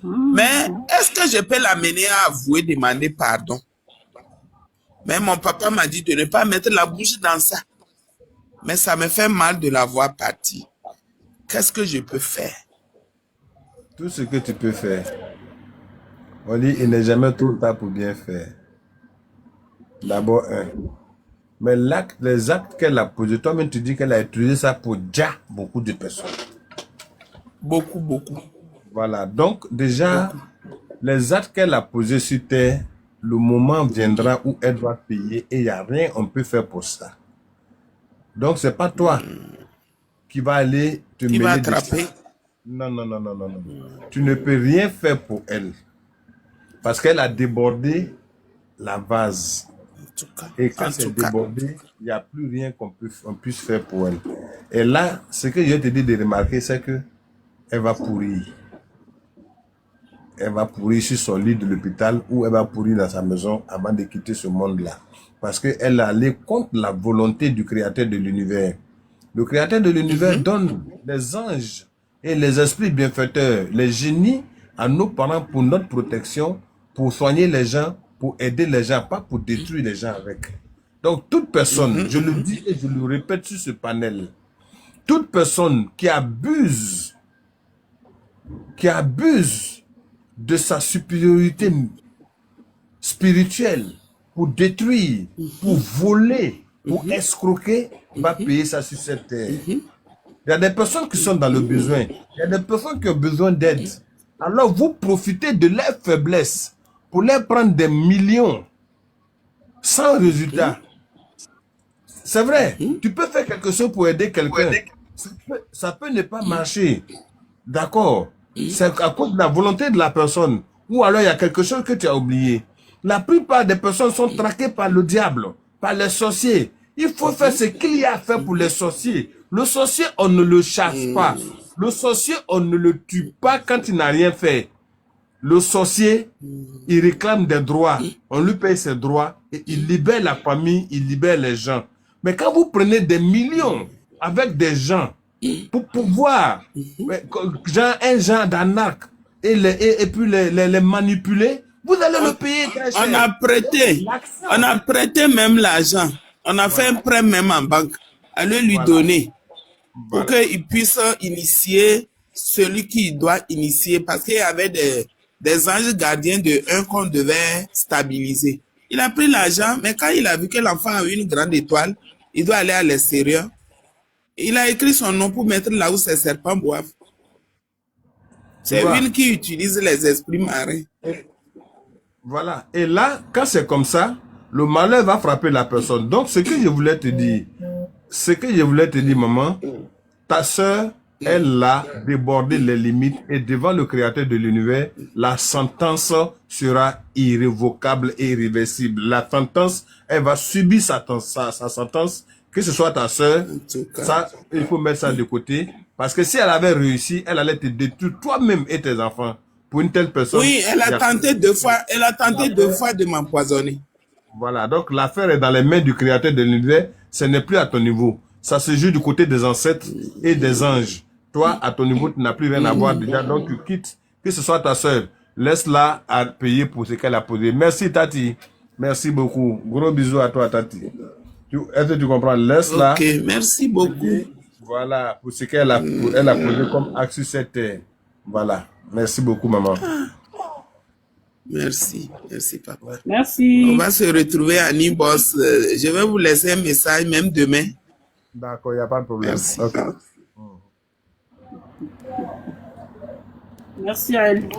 Mais est-ce que je peux l'amener à avouer, demander pardon? Mais mon papa m'a dit de ne pas mettre la bouche dans ça. Mais ça me fait mal de la voir partir. Qu'est-ce que je peux faire? Tout ce que tu peux faire. On dit, il n'est jamais trop tard pour bien faire. D'abord, mais les actes qu'elle a posés, toi-même tu dis qu'elle a utilisé ça pour déjà beaucoup de personnes. Beaucoup. Voilà, donc déjà, les actes qu'elle a posés sur terre, le moment viendra où elle doit payer et il n'y a rien qu'on peut faire pour ça. Donc, c'est pas toi qui va aller te mêler. Qui va attraper. Non. Tu ne peux rien faire pour elle. Parce qu'elle a débordé la vase. Et quand c'est débordé, il n'y a plus rien qu'on puisse faire pour elle. Et là, ce que je te dis de remarquer, c'est que elle va pourrir. Elle va pourrir sur son lit de l'hôpital ou elle va pourrir dans sa maison avant de quitter ce monde-là. Parce qu'elle est allée contre la volonté du créateur de l'univers. Le créateur de l'univers donne les anges et les esprits bienfaiteurs, les génies à nos parents pour notre protection, pour soigner les gens, pour aider les gens, pas pour détruire les gens avec. Donc toute personne, je le dis et je le répète sur ce panel, toute personne qui abuse de sa supériorité spirituelle pour détruire, pour voler, pour escroquer, va payer ça sur cette terre. Il y a des personnes qui sont dans le besoin. Il y a des personnes qui ont besoin d'aide. Alors vous profitez de leur faiblesse pour leur prendre des millions sans résultat. C'est vrai, tu peux faire quelque chose pour aider quelqu'un. Ça peut ne pas marcher. D'accord. C'est à cause de la volonté de la personne. Ou alors il y a quelque chose que tu as oublié. La plupart des personnes sont traquées par le diable, par les sorciers. Il faut faire ce qu'il y a à faire pour les sorciers. Le sorcier, on ne le chasse pas. Le sorcier, on ne le tue pas quand il n'a rien fait. Le sorcier, il réclame des droits. On lui paye ses droits et il libère la famille, il libère les gens. Mais quand vous prenez des millions avec des gens pour pouvoir, un genre d'arnaque et puis les manipuler, vous allez le payer très cher. On a prêté même l'argent. On a fait un prêt même en banque. Allez lui donner pour qu'il puisse initier celui qui doit initier. Parce qu'il y avait des anges gardiens de un qu'on devait stabiliser. Il a pris l'argent, mais quand il a vu que l'enfant a une grande étoile, il doit aller à l'extérieur. Il a écrit son nom pour mettre là où ces serpents boivent. C'est vois. une qui utilise les esprits marins. Voilà. Et là, quand c'est comme ça, le malheur va frapper la personne. Donc, ce que je voulais te dire, maman, ta sœur, elle a débordé les limites et devant le créateur de l'univers, la sentence sera irrévocable et irréversible. La sentence, elle va subir sa sentence, que ce soit ta sœur, ça, il faut mettre ça de côté. Parce que si elle avait réussi, elle allait te détruire toi-même et tes enfants. Pour une telle personne. Oui, elle a tenté 2 fois, de m'empoisonner. Voilà, donc l'affaire est dans les mains du créateur de l'univers, ce n'est plus à ton niveau. Ça se joue du côté des ancêtres et des anges. Toi, à ton niveau, tu n'as plus rien à voir déjà, donc tu quittes. Que ce soit ta sœur, laisse-la à payer pour ce qu'elle a posé. Merci Tati, merci beaucoup. Gros bisous à toi Tati. Est-ce que tu comprends? Laisse-la. Ok, merci beaucoup. Voilà, pour ce qu'elle a, elle a posé comme acte sur cette terre. Voilà, merci beaucoup maman. Merci, merci papa. Merci. On va se retrouver à Nibos. Je vais vous laisser un message même demain. D'accord, il n'y a pas de problème. Merci. Okay. Merci à elle.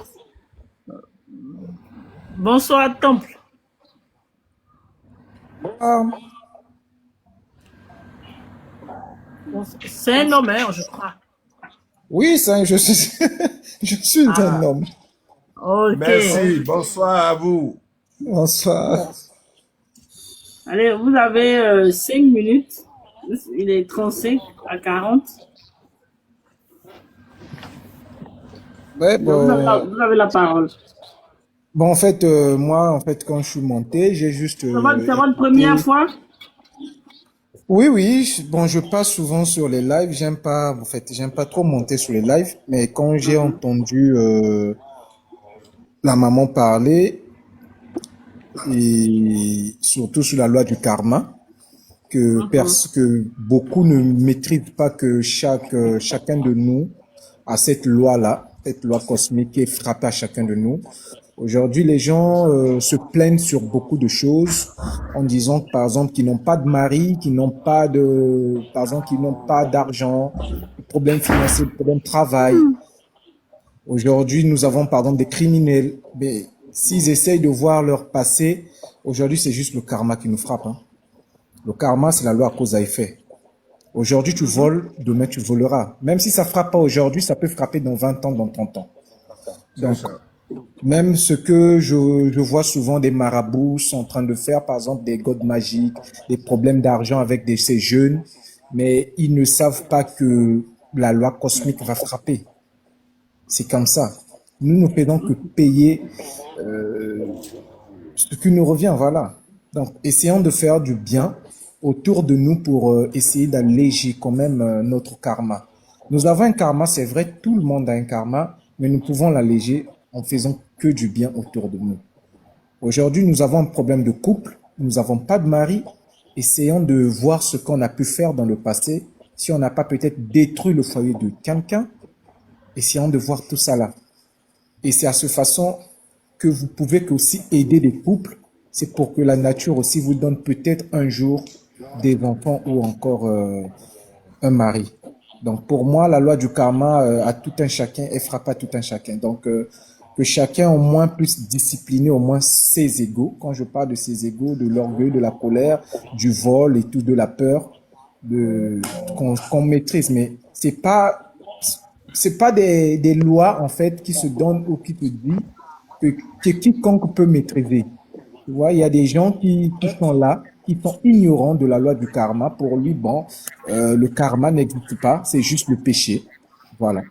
Bonsoir Temple. C'est un homme, hein, je crois. Oui, ça, je suis, je suis un homme. Ok. Merci, bonsoir à vous. Bonsoir. Allez, vous avez 5 minutes. Il est 35 à 40. Ouais, Donc, vous avez la parole. Bon, en fait, moi, en fait, quand je suis monté, j'ai juste... C'est votre première fois? Oui, oui. Bon, je passe souvent sur les lives. J'aime pas, en fait, j'aime pas trop monter sur les lives. Mais quand j'ai entendu la maman parler, et surtout sur la loi du karma, que beaucoup ne maîtrisent pas, que chacun de nous a cette loi-là, cette loi cosmique qui est frappée à chacun de nous. Aujourd'hui, les gens se plaignent sur beaucoup de choses en disant, par exemple, qu'ils n'ont pas de mari, qu'ils n'ont pas de, par exemple, qu'ils n'ont pas d'argent, problèmes financiers, problèmes de travail. Aujourd'hui, nous avons, par exemple, des criminels. Mais s'ils essayent de voir leur passé, aujourd'hui, c'est juste le karma qui nous frappe. Hein. Le karma, c'est la loi à cause à effet. Aujourd'hui, tu voles, demain, tu voleras. Même si ça frappe pas aujourd'hui, ça peut frapper dans 20 ans, dans 30 ans. Donc, même ce que je vois souvent des marabouts sont en train de faire, par exemple, des godes magiques, des problèmes d'argent avec ces jeunes, mais ils ne savent pas que la loi cosmique va frapper. C'est comme ça. Nous ne faisons que payer ce qui nous revient, voilà. Donc, essayons de faire du bien autour de nous pour essayer d'alléger quand même notre karma. Nous avons un karma, c'est vrai, tout le monde a un karma, mais nous pouvons l'alléger en faisant que du bien autour de nous. Aujourd'hui, nous avons un problème de couple, nous n'avons pas de mari. Essayons de voir ce qu'on a pu faire dans le passé. Si on n'a pas peut-être détruit le foyer de quelqu'un, essayons de voir tout ça là. Et c'est à cette façon que vous pouvez aussi aider les couples. C'est pour que la nature aussi vous donne peut-être un jour des enfants ou encore un mari. Donc pour moi, la loi du karma à tout un chacun, elle frappe à tout un chacun. Donc que chacun au moins puisse discipliner au moins ses égos. Quand je parle de ses égos, de l'orgueil, de la colère, du vol et tout, de la peur, qu'on maîtrise. Mais c'est pas des lois en fait qui se donnent ou qui te disent que quiconque peut maîtriser. Tu vois, il y a des gens qui sont là, qui sont ignorants de la loi du karma. Pour lui, bon, le karma n'existe pas, c'est juste le péché. Voilà.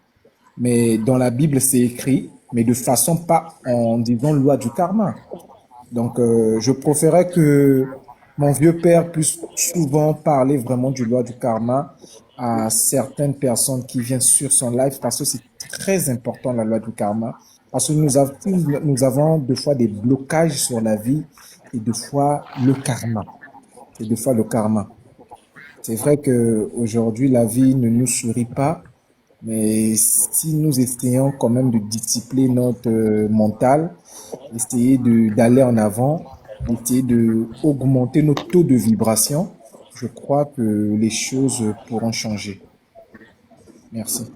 Mais dans la Bible, c'est écrit, mais de façon pas en disant loi du karma. Donc, je préférais que mon vieux père puisse souvent parler vraiment du loi du karma à certaines personnes qui viennent sur son live parce que c'est très important la loi du karma. Parce que nous avons deux fois des blocages sur la vie et deux fois le karma. C'est deux fois le karma. C'est vrai que aujourd'hui la vie ne nous sourit pas, mais si nous essayons quand même de discipliner notre mental, essayer d'aller en avant, essayer de augmenter notre taux de vibration, je crois que les choses pourront changer. Merci.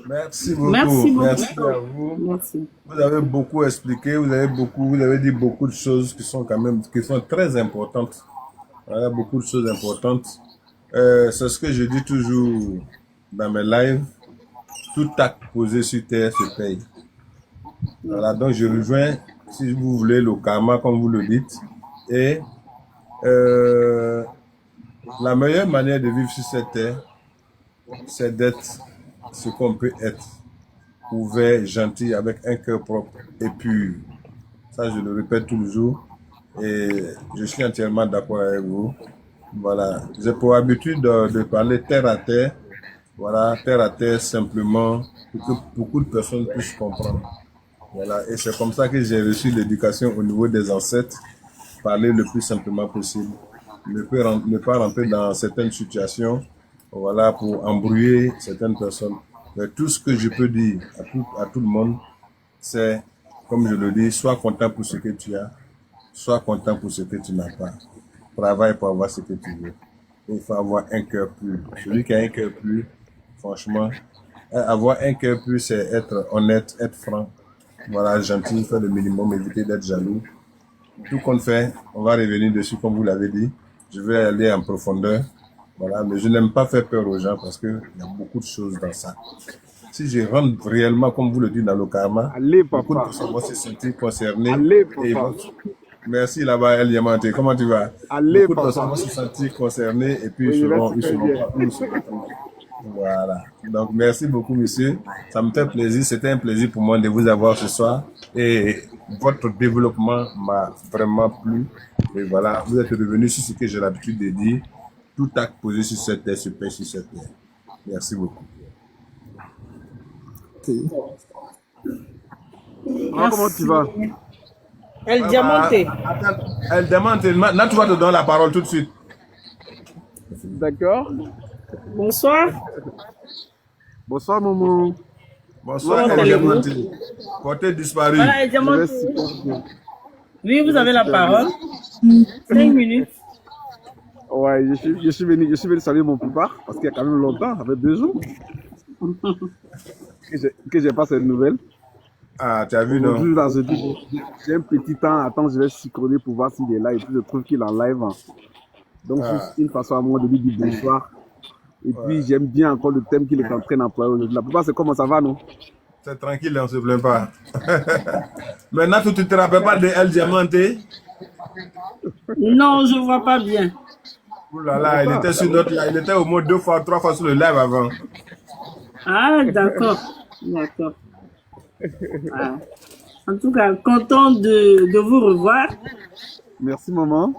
Merci beaucoup. Merci beaucoup. Merci à vous. Merci. Vous avez beaucoup expliqué, vous avez dit beaucoup de choses qui sont très importantes. Voilà, beaucoup de choses importantes. C'est ce que je dis toujours dans mes lives. Tout acte posé sur terre se paye. Voilà, donc je rejoins, si vous voulez, le karma, comme vous le dites. Et la meilleure manière de vivre sur cette terre, c'est d'être ce qu'on peut être. Ouvert, gentil, avec un cœur propre et pur. Ça, je le répète toujours. Et je suis entièrement d'accord avec vous. Voilà. J'ai pour habitude de parler terre à terre. Voilà, terre à terre simplement pour que beaucoup de personnes puissent comprendre. Voilà. Et c'est comme ça que j'ai reçu l'éducation au niveau des ancêtres. Parler le plus simplement possible. Ne pas rentrer dans certaines situations. Voilà, pour embrouiller certaines personnes. Mais tout ce que je peux dire à tout le monde, c'est, comme je le dis, sois content pour ce que tu as, sois content pour ce que tu n'as pas. Travaille pour avoir ce que tu veux. Et il faut avoir un cœur pur. Celui qui a un cœur pur, franchement, avoir un cœur pur, c'est être honnête, être franc, voilà, gentil, faire le minimum, éviter d'être jaloux. Tout qu'on fait, on va revenir dessus, comme vous l'avez dit. Je vais aller en profondeur. Voilà, mais je n'aime pas faire peur aux gens parce qu'il y a beaucoup de choses dans ça. Si je rentre réellement, comme vous le dites, dans le karma, beaucoup de personnes vont se sentir concernées. Merci là-bas, El Diamanté. Comment tu vas? Beaucoup de personnes vont se sentir concernées et puis ils seront pas. Voilà. Donc, merci beaucoup, monsieur. Ça me fait plaisir. C'était un plaisir pour moi de vous avoir ce soir. Et votre développement m'a vraiment plu. Et voilà, vous êtes revenu sur ce que j'ai l'habitude de dire. Tout acte posé sur cette terre se paie sur cette terre. Merci beaucoup. Comment tu vas? El Diamanté. El Diamanté, maintenant tu vas te donner la parole tout de suite. D'accord. Bonsoir. Bonsoir, Momo. Bonsoir, El Diamanté. Côté disparu. Voilà, El Diamanté. Oui, vous avez la parole. 5 minutes. Ouais, je suis venu saluer mon papa parce qu'il y a quand même longtemps, ça fait 2 jours que j'ai pas cette nouvelle. Ah, tu as vu, non? Là, j'ai un petit temps, attends, je vais synchroner pour voir s'il est là et puis je trouve qu'il est en live. Donc, c'est une façon à moi de lui dire bonsoir. Et puis, j'aime bien encore le thème qu'il est en train d'employer aujourd'hui. La plupart, c'est comment ça va, non? C'est tranquille, on ne se plaint pas. Maintenant, tu ne te rappelles pas de El Diamanté? Non, je ne vois pas bien. Ouh là là, il était sur notre live. Il était au moins 2 fois, 3 fois sur le live avant. Ah, d'accord. D'accord. Ah. En tout cas, content de vous revoir. Merci, maman.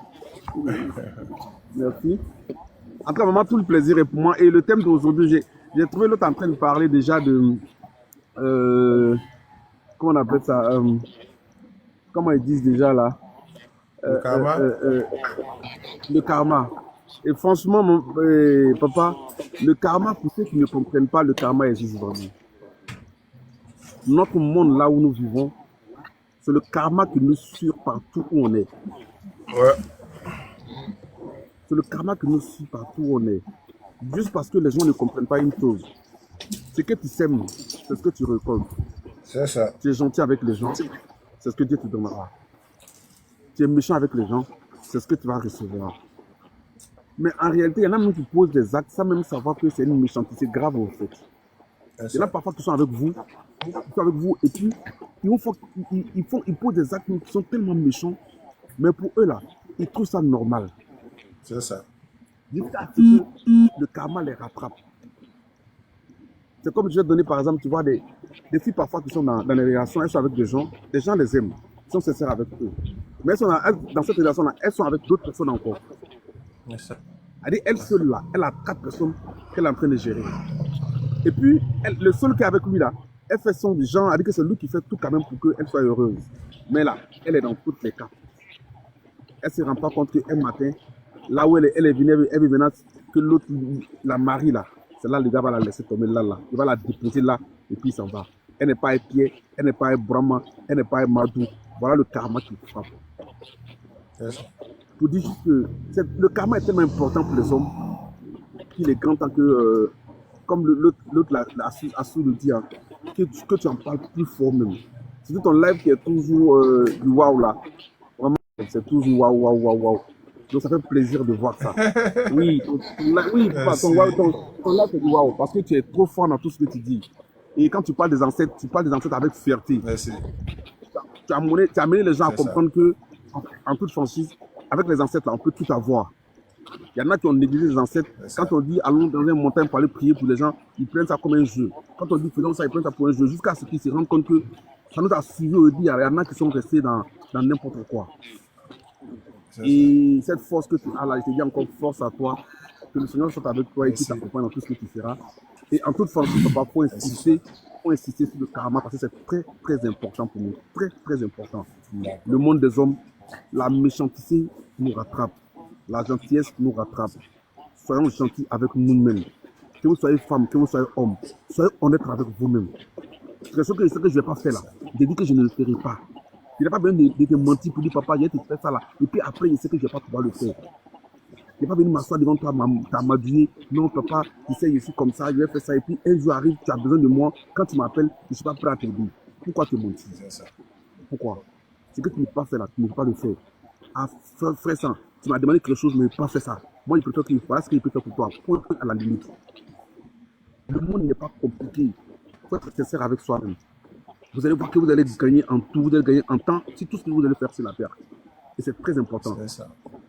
Merci. En tout cas, maman, tout le plaisir est pour moi. Et le thème d'aujourd'hui, j'ai trouvé l'autre en train de parler déjà de... comment on appelle ça? Comment ils disent déjà là? Le karma. Le karma. Et franchement, papa, le karma, pour ceux qui ne comprennent pas, le karma existe vraiment. Notre monde, là où nous vivons, c'est le karma qui nous suit partout où on est. Ouais. C'est le karma qui nous suit partout où on est. Juste parce que les gens ne comprennent pas une chose. Ce que tu sèmes, c'est ce que tu récoltes. C'est ça. Tu es gentil avec les gens, c'est ce que Dieu te donnera. Tu es méchant avec les gens, c'est ce que tu vas recevoir. Mais en réalité, il y en a même qui posent des actes sans même savoir que c'est une méchanceté grave au fait. Il y en a parfois qui sont avec vous, et puis ils posent des actes qui sont tellement méchants, mais pour eux là, ils trouvent ça normal. C'est ça. Le karma les rattrape. C'est comme je vais donner par exemple, tu vois, des filles parfois qui sont dans les relations, elles sont avec des gens les aiment, ils sont sincères avec eux. Mais dans cette relation-là, elles sont avec d'autres personnes encore. Elle seule là, elle a 4 personnes qu'elle est en train de gérer. Et puis, le seul qui est avec lui là, elle fait son genre, elle dit que c'est lui qui fait tout quand même pour qu'elle soit heureuse. Mais là, elle est dans tous les cas. Elle ne se rend pas compte qu'un matin, là où elle est venue, elle est venue que l'autre, la mari là, c'est là le gars va la laisser tomber là. Il va la déposer là et puis il s'en va. Elle n'est pas un pied, elle n'est pas un brahma, elle n'est pas un madou. Voilà le karma qui frappe. pour dire juste que le karma est tellement important pour les hommes qu'il est grand temps que, comme l'autre a su le dire, que tu en parles plus fort même. C'est ton live qui est toujours du waouh là. Vraiment, c'est toujours waouh, waouh, waouh, waouh. Donc ça fait plaisir de voir ça. Oui, oui, ton live c'est du waouh parce que tu es trop fort dans tout ce que tu dis. Et quand tu parles des ancêtres avec fierté. Merci. Tu as amené les gens à comprendre que, en toute franchise, avec les ancêtres, là, on peut tout avoir. Il y en a qui ont négligé les ancêtres. Quand on dit allons dans une montagne pour aller prier pour les gens, ils prennent ça comme un jeu. Quand on dit faisons ça, ils prennent ça pour un jeu. Jusqu'à ce qu'ils se rendent compte que ça nous a suivi au début. Il y en a qui sont restés dans n'importe quoi. Et cette force que tu as là, je te dis encore force à toi. Que le Seigneur soit avec toi et qu'il t'accompagne dans tout ce que tu feras. Et en toute franchise, papa, faut insister sur le karma parce que c'est très, très important pour nous. Très, très important. Le monde des hommes, la méchanceté nous rattrape. La gentillesse nous rattrape. Soyons gentils avec nous-mêmes. Que vous soyez femme, que vous soyez homme, soyez honnête avec vous-même. C'est ce que je ne vais pas faire là. Je dis que je ne le ferai pas. Je n'ai pas besoin de te mentir pour dire papa, j'ai fait ça là. Et puis après, je sais que je ne vais pas pouvoir le faire. Je n'ai pas venu m'asseoir devant toi, m'amadouer. Non, papa, tu sais, je suis comme ça, je vais faire ça. Et puis un jour arrive, tu as besoin de moi. Quand tu m'appelles, je ne suis pas prêt à te dire. Pourquoi te mentir? Pourquoi? C'est que tu ne peux pas faire là, tu ne peux pas le faire. Ah, frère, ça, tu m'as demandé quelque chose, mais pas fait ça. Moi, je peux faire qu'il fasse ce qu'il peut faire pour toi. Point à la limite. Le monde n'est pas compliqué. Il faut être sincère avec soi-même. Vous allez voir que vous allez gagner en tout, vous allez gagner en temps si tout ce que vous allez faire, c'est la terre. Et c'est très important.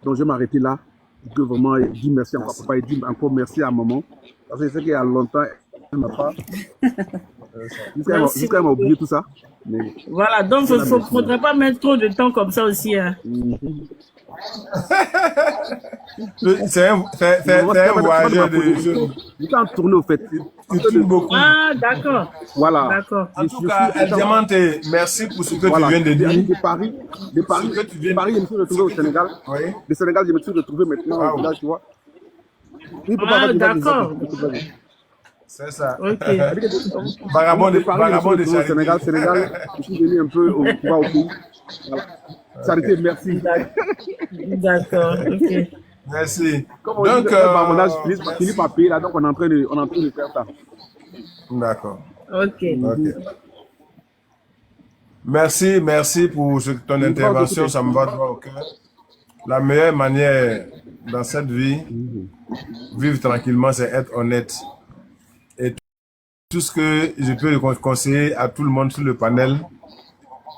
Donc, je vais m'arrêter là. Je veux vraiment dire merci encore à papa et dire encore merci à maman. Parce que je sais qu'il y a longtemps, elle ne m'a pas. Jusqu'à elle m'a oublié tout ça. Mais voilà, donc il ne faudrait pas mettre trop de temps comme ça aussi. Hein. C'est un voyageur de jeunes. Je suis en tournée au fait. Tu tournes beaucoup. Ah, d'accord. Voilà. D'accord. En tout cas, Diamante, merci pour ce que tu viens de dire. De Paris, je me suis retrouvé au Sénégal. Oui. Le Sénégal, je me suis retrouvé maintenant. Là, tu vois. Oui, ah, d'accord. C'est ça. Ok. Vagabond de Sénégal, je suis venu un peu au pays. Voilà. Charité, merci. D'accord, ok. Merci. Donc, Philippe a payé là, donc on est en train de faire ça. D'accord. Ok. Merci pour ton intervention, ça me va droit au cœur. La meilleure manière dans cette vie, vivre tranquillement, c'est être honnête. Et tout ce que je peux conseiller à tout le monde sur le panel,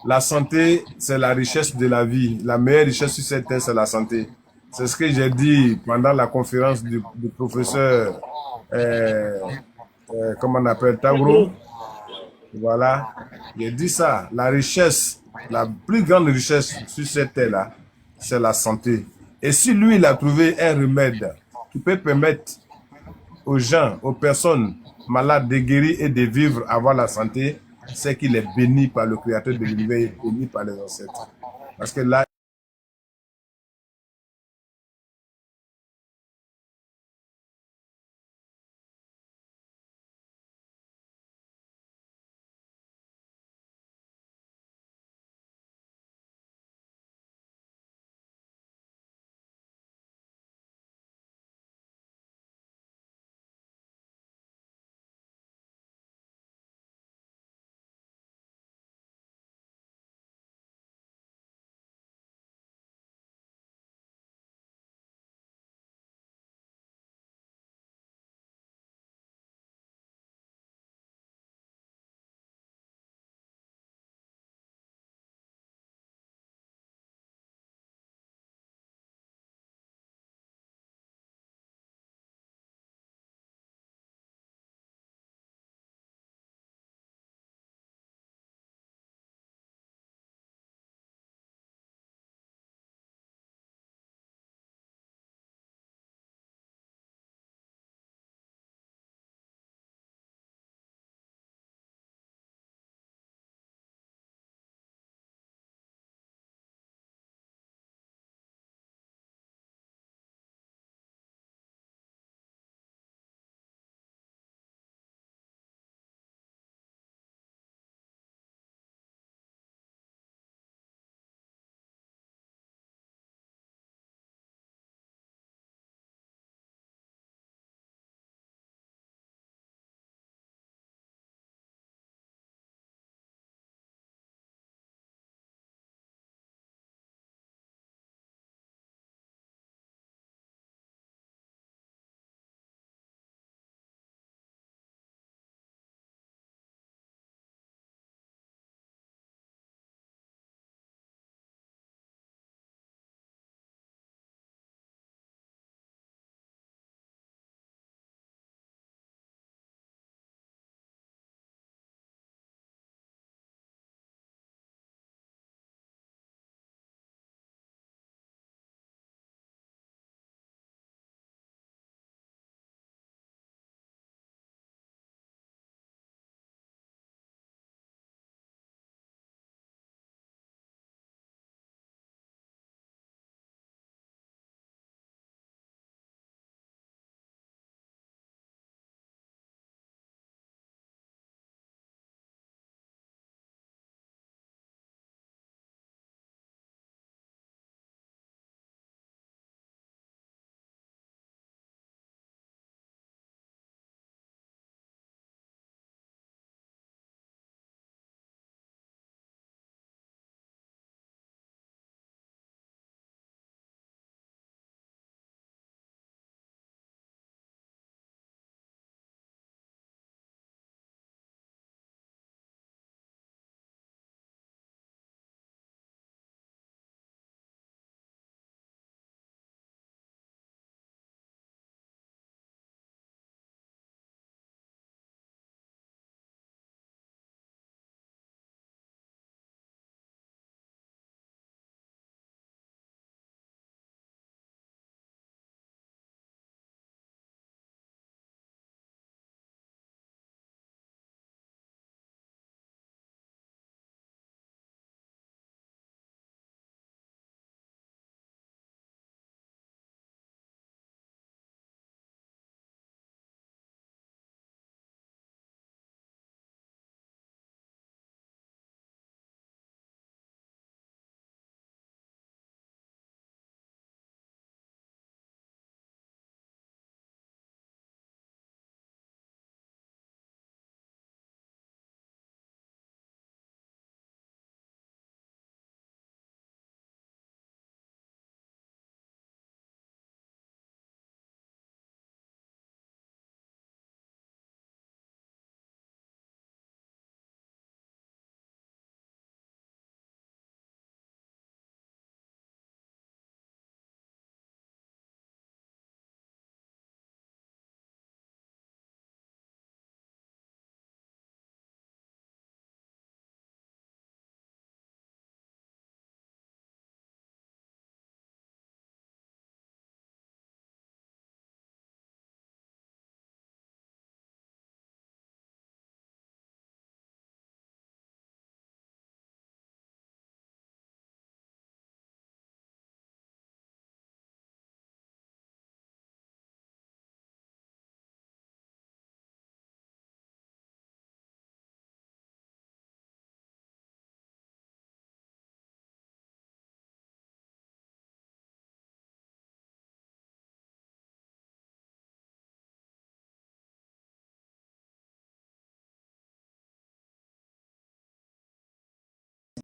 la santé, c'est la richesse de la vie. La meilleure richesse sur cette terre, c'est la santé. C'est ce que j'ai dit pendant la conférence du professeur, comment on appelle, Tagro. Voilà. J'ai dit ça. La richesse, la plus grande richesse sur cette terre-là, c'est la santé. Et si lui, il a trouvé un remède qui peut permettre aux gens, aux personnes malades de guérir et de vivre, avoir la santé, c'est qu'il est béni par le Créateur de l'univers, béni par les ancêtres. Parce que là,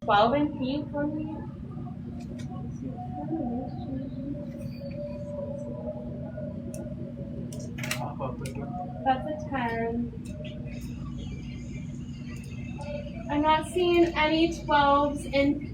12 in P for me. That's a 10. I'm not seeing any 12s in